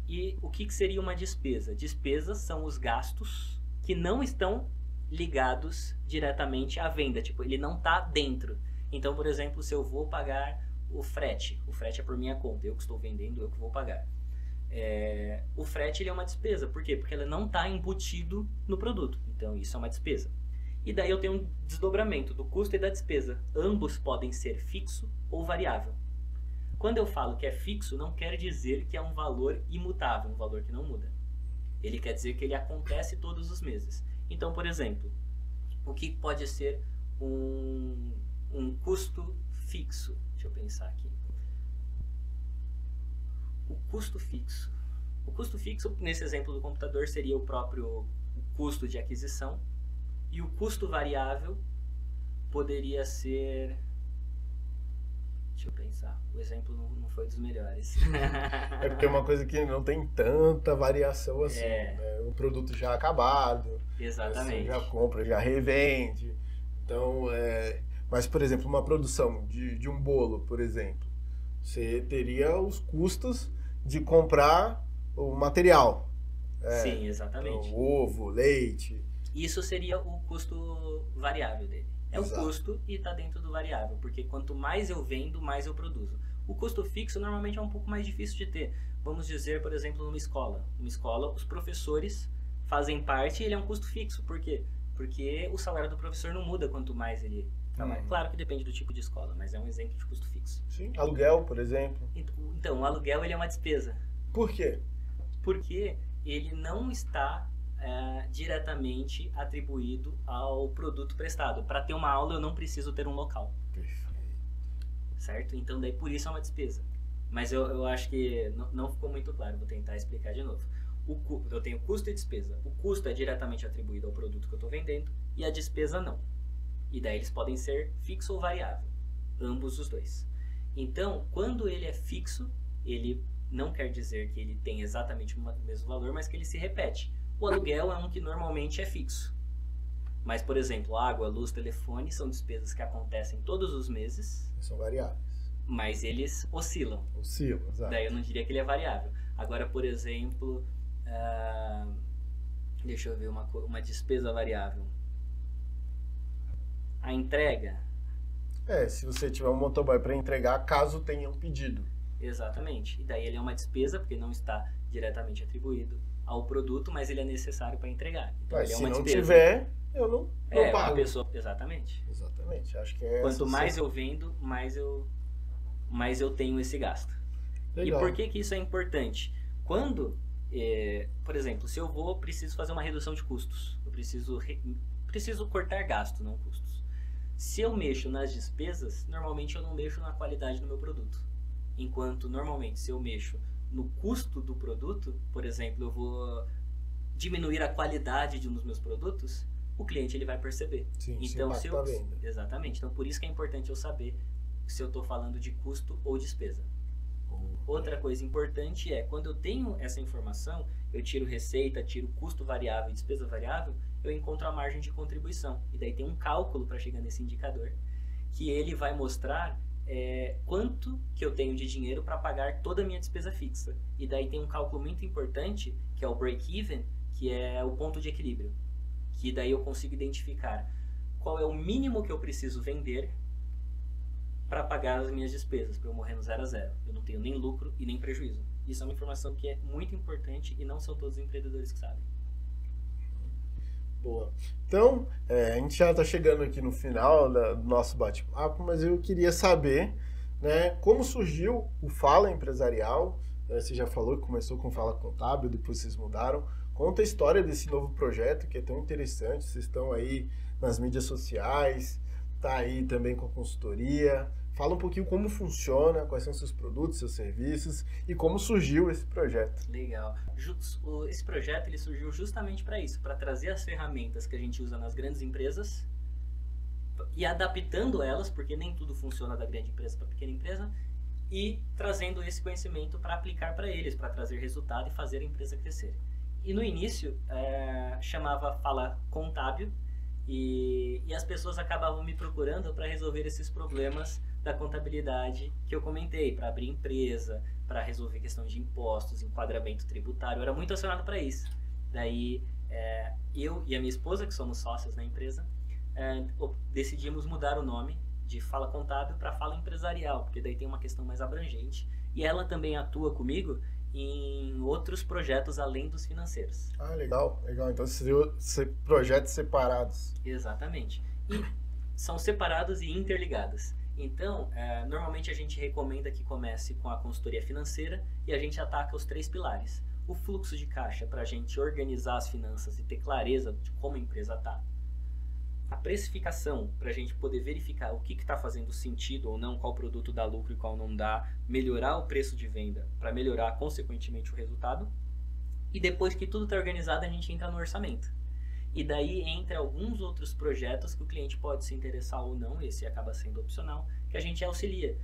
E o que seria uma despesa? Despesas são os gastos que não estão ligados diretamente à venda, tipo, ele não está dentro. Então, por exemplo, se eu vou pagar o frete é por minha conta, eu que estou vendendo, eu que vou pagar. O frete, ele é uma despesa, por quê? Porque ele não está embutido no produto, então isso é uma despesa. E daí eu tenho um desdobramento do custo e da despesa, ambos podem ser fixo ou variável. Quando eu falo que é fixo, não quer dizer que é um valor imutável, um valor que não muda. Ele quer dizer que ele acontece todos os meses. Então, por exemplo, o que pode ser um custo fixo? Deixa eu pensar aqui. O custo fixo. O custo fixo, nesse exemplo do computador, seria o próprio custo de aquisição. E o custo variável poderia ser... Deixa eu pensar. O exemplo não foi dos melhores. É porque é uma coisa que não tem tanta variação assim. Né? Um produto já acabado. Exatamente. Você já compra, já revende. Então, mas, por exemplo, uma produção de um bolo, por exemplo, você teria os custos de comprar o material. Sim, exatamente. Então, ovo, leite. Isso seria o custo variável dele. Exato. O custo e está dentro do variável, porque quanto mais eu vendo, mais eu produzo. O custo fixo normalmente é um pouco mais difícil de ter. Vamos dizer, por exemplo, numa escola. Uma escola, os professores fazem parte e ele é um custo fixo. Por quê? Porque o salário do professor não muda quanto mais ele trabalha. Claro que depende do tipo de escola, mas é um exemplo de custo fixo. Sim, aluguel, por exemplo. Então, o aluguel, ele é uma despesa. Por quê? Porque ele não está diretamente atribuído ao produto prestado. Para ter uma aula, eu não preciso ter um local. Perfeito. Certo? Então, daí por isso é uma despesa. Mas eu acho que não ficou muito claro, vou tentar explicar de novo. Eu tenho custo e despesa. O custo é diretamente atribuído ao produto que eu estou vendendo e a despesa não. E daí eles podem ser fixo ou variável. Ambos os dois. Então, quando ele é fixo, ele não quer dizer que ele tem exatamente o mesmo valor, mas que ele se repete. O aluguel é um que normalmente é fixo. Mas, por exemplo, água, luz, telefone são despesas que acontecem todos os meses. São variáveis. Mas eles oscilam. Oscilam, exato. Daí eu não diria que ele é variável. Agora, por exemplo, deixa eu ver uma despesa variável. A entrega. Se você tiver um motoboy para entregar, caso tenha um pedido. Exatamente. E daí ele é uma despesa, porque não está diretamente atribuído ao produto, mas ele é necessário para entregar. Então, ele é uma se não despesa. tiver, eu não pago. Uma pessoa... Exatamente. Exatamente. Acho que Quanto mais eu vendo, mais eu tenho esse gasto. Legal. E por que isso é importante? Quando, por exemplo, se eu preciso fazer uma redução de custos, eu preciso cortar gasto, não custos. Se eu mexo nas despesas, normalmente eu não mexo na qualidade do meu produto. Enquanto, normalmente, se eu mexo no custo do produto, por exemplo, eu vou diminuir a qualidade de um dos meus produtos, o cliente ele vai perceber. Sim, então, isso impacta a venda. Exatamente. Então, por isso que é importante eu saber se eu estou falando de custo ou despesa. Outra coisa importante é, quando eu tenho essa informação, eu tiro receita, tiro custo variável e despesa variável, eu encontro a margem de contribuição. E daí tem um cálculo para chegar nesse indicador, que ele vai mostrar quanto que eu tenho de dinheiro para pagar toda a minha despesa fixa. E daí tem um cálculo muito importante, que é o break-even, que é o ponto de equilíbrio. Que daí eu consigo identificar qual é o mínimo que eu preciso vender para pagar as minhas despesas, para eu morrer no 0 a 0. Eu não tenho nem lucro e nem prejuízo. Isso é uma informação que é muito importante e não são todos os empreendedores que sabem. Boa. Então, a gente já está chegando aqui no final do nosso bate-papo, mas eu queria saber, né, como surgiu o Fala Empresarial, Você já falou que começou com Fala Contábil, depois vocês mudaram. Conta a história desse novo projeto que é tão interessante. Vocês estão aí nas mídias sociais, tá aí também com a consultoria. Fala um pouquinho como funciona, quais são seus produtos, seus serviços e como surgiu esse projeto. Legal. Esse projeto ele surgiu justamente para isso, para trazer as ferramentas que a gente usa nas grandes empresas e adaptando elas, porque nem tudo funciona da grande empresa para a pequena empresa, e trazendo esse conhecimento para aplicar para eles, para trazer resultado e fazer a empresa crescer. E no início chamava Fala Contábil e as pessoas acabavam me procurando para resolver esses problemas da contabilidade que eu comentei, para abrir empresa, para resolver questão de impostos, enquadramento tributário, eu era muito acionado para isso. Daí eu e a minha esposa, que somos sócios na empresa, decidimos mudar o nome de Fala Contábil para Fala Empresarial, porque daí tem uma questão mais abrangente. E ela também atua comigo em outros projetos além dos financeiros. Ah, legal, legal. Então seriam projetos separados. Exatamente. E são separados e interligados. Então, normalmente a gente recomenda que comece com a consultoria financeira e a gente ataca os 3 pilares. O fluxo de caixa para a gente organizar as finanças e ter clareza de como a empresa está. A precificação, para a gente poder verificar o que está fazendo sentido ou não, qual produto dá lucro e qual não dá, melhorar o preço de venda para melhorar consequentemente o resultado. E depois que tudo está organizado, a gente entra no orçamento. E daí entra alguns outros projetos que o cliente pode se interessar ou não, esse acaba sendo opcional, que a gente auxilia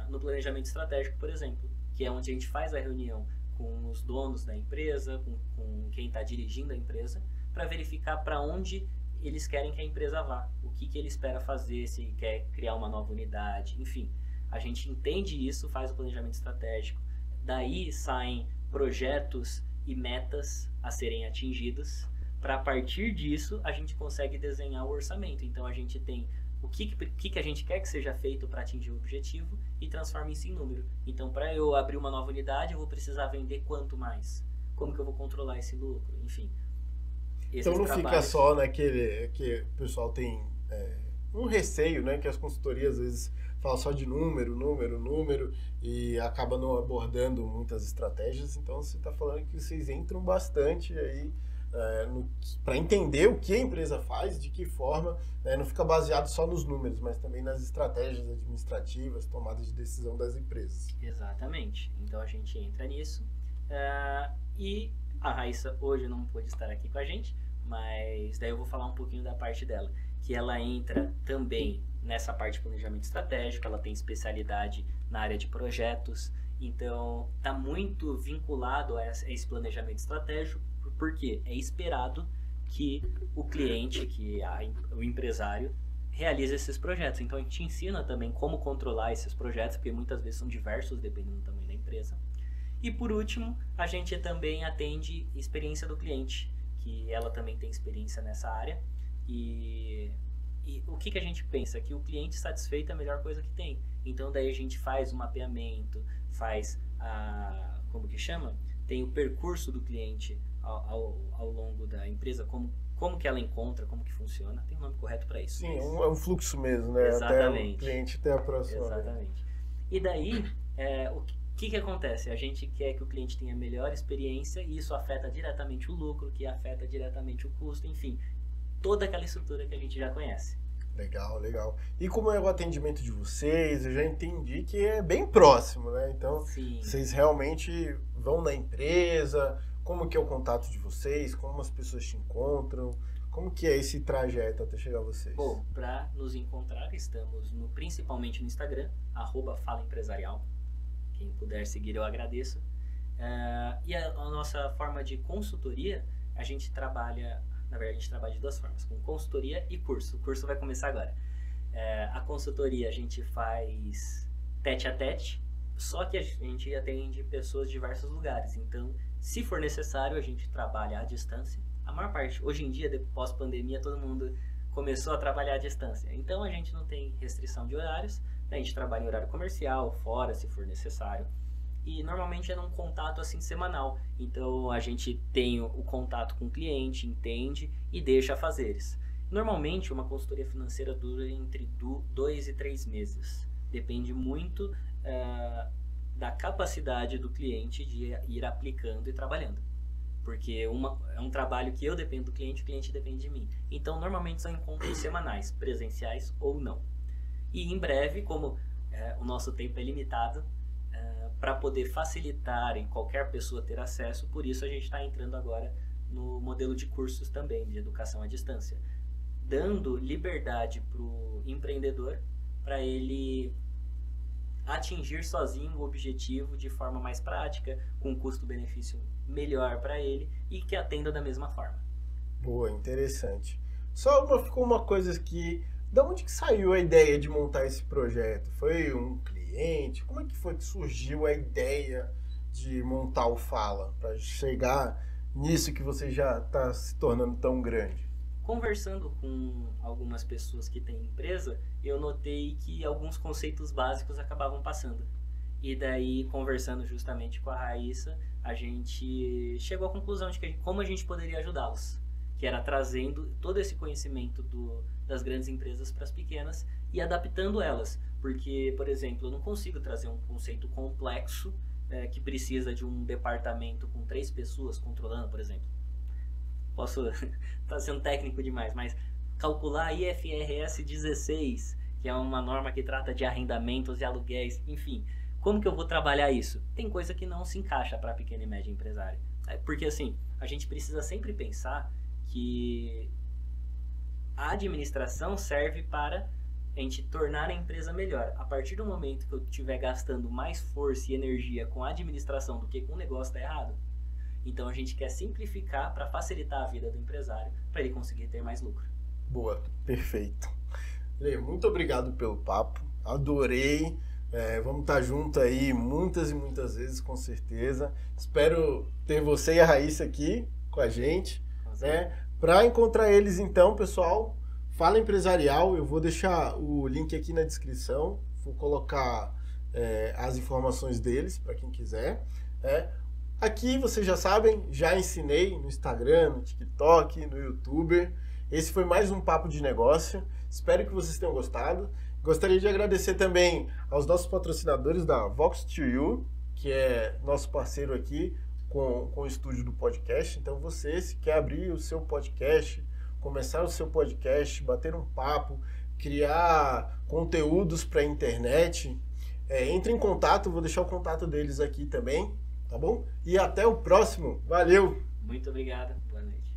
no planejamento estratégico, por exemplo, que é onde a gente faz a reunião com os donos da empresa, com quem está dirigindo a empresa, para verificar para onde eles querem que a empresa vá, o que ele espera fazer, se quer criar uma nova unidade, enfim. A gente entende isso, faz o planejamento estratégico, daí saem projetos e metas a serem atingidos, para a partir disso a gente consegue desenhar o orçamento. Então a gente tem o que a gente quer que seja feito para atingir o objetivo e transforma isso em número. Então para eu abrir uma nova unidade eu vou precisar vender quanto mais? Como que eu vou controlar esse lucro? Enfim. Então não fica só naquele que o pessoal tem um receio, né? Que as consultorias às vezes falam só de número e acaba não abordando muitas estratégias. Então você está falando que vocês entram bastante aí para entender o que a empresa faz, de que forma, né? Não fica baseado só nos números, mas também nas estratégias administrativas, tomadas de decisão das empresas. Exatamente. Então a gente entra nisso e a Raíssa hoje não pôde estar aqui com a gente, mas daí eu vou falar um pouquinho da parte dela, que ela entra também nessa parte de planejamento estratégico, ela tem especialidade na área de projetos, então está muito vinculado a esse planejamento estratégico, porque é esperado que o cliente, o empresário, realize esses projetos. Então a gente ensina também como controlar esses projetos, porque muitas vezes são diversos, dependendo do tamanho da empresa. E por último, a gente também atende experiência do cliente, que ela também tem experiência nessa área. E o que a gente pensa? Que o cliente satisfeito é a melhor coisa que tem. Então daí a gente faz um mapeamento, faz como que chama? Tem o percurso do cliente ao longo da empresa, como que ela encontra, como que funciona. Tem um nome correto para isso. Sim, é um fluxo mesmo, né? Exatamente. Até o cliente ter a próxima. Exatamente. E daí, o que acontece? A gente quer que o cliente tenha melhor experiência e isso afeta diretamente o lucro, que afeta diretamente o custo, enfim, toda aquela estrutura que a gente já conhece. Legal, legal. E como é o atendimento de vocês? Eu já entendi que é bem próximo, né? Então, Sim. Vocês realmente vão na empresa, como que é o contato de vocês, como as pessoas te encontram, como que é esse trajeto até chegar a vocês? Bom, para nos encontrar, estamos principalmente no Instagram, @falaempresarial. Quem puder seguir, eu agradeço. E a nossa forma de consultoria, a gente trabalha, na verdade, a gente trabalha de 2 formas, com consultoria e curso. O curso vai começar agora. A consultoria a gente faz tete a tete, só que a gente atende pessoas de diversos lugares. Então, se for necessário, a gente trabalha à distância. A maior parte, hoje em dia, pós-pandemia, todo mundo começou a trabalhar à distância. Então, a gente não tem restrição de horários. A gente trabalha em horário comercial, fora, se for necessário. E normalmente é num contato assim semanal. Então a gente tem o contato com o cliente, entende e deixa fazeres. Normalmente uma consultoria financeira dura entre 2 e 3 meses. Depende muito da capacidade do cliente de ir aplicando e trabalhando. Porque é um trabalho que eu dependo do cliente, o cliente depende de mim. Então, normalmente são encontros semanais, presenciais ou não. E em breve, como o nosso tempo é limitado, para poder facilitar em qualquer pessoa ter acesso, por isso a gente está entrando agora no modelo de cursos também, de educação à distância, dando liberdade para o empreendedor, para ele atingir sozinho o objetivo de forma mais prática, com um custo-benefício melhor para ele e que atenda da mesma forma. Boa, interessante. Ficou uma coisa aqui, da onde que saiu a ideia de montar esse projeto? Foi um cliente? Como é que foi que surgiu a ideia de montar o Fala, para chegar nisso que você já está se tornando tão grande? Conversando com algumas pessoas que têm empresa, eu notei que alguns conceitos básicos acabavam passando. E daí, conversando justamente com a Raíssa, a gente chegou à conclusão de que como a gente poderia ajudá-los, que era trazendo todo esse conhecimento das grandes empresas para as pequenas e adaptando elas. Porque, por exemplo, eu não consigo trazer um conceito complexo que precisa de um departamento com 3 pessoas controlando, por exemplo. Posso estar sendo técnico demais, mas calcular IFRS 16, que é uma norma que trata de arrendamentos e aluguéis, enfim, como que eu vou trabalhar isso? Tem coisa que não se encaixa para pequena e média empresária. Porque assim, a gente precisa sempre pensar que a administração serve para a gente tornar a empresa melhor. A partir do momento que eu estiver gastando mais força e energia com a administração do que com o negócio, está errado. Então a gente quer simplificar para facilitar a vida do empresário, para ele conseguir ter mais lucro. Boa, perfeito. Lê, muito obrigado pelo papo, adorei. Vamos estar junto aí muitas e muitas vezes, com certeza. Espero ter você e a Raíssa aqui com a gente. Para encontrar eles então, pessoal, Fala Empresarial, eu vou deixar o link aqui na descrição, vou colocar as informações deles para quem quiser. Aqui, vocês já sabem, já ensinei no Instagram, no TikTok, no YouTube. Esse foi mais um Papo de Negócio. Espero que vocês tenham gostado. Gostaria de agradecer também aos nossos patrocinadores da Vox2U, que é nosso parceiro aqui com o estúdio do podcast. Então, você, se quer abrir o seu podcast, começar o seu podcast, bater um papo, criar conteúdos para a internet, entre em contato. Vou deixar o contato deles aqui também. Tá bom? E até o próximo. Valeu! Muito obrigado. Boa noite.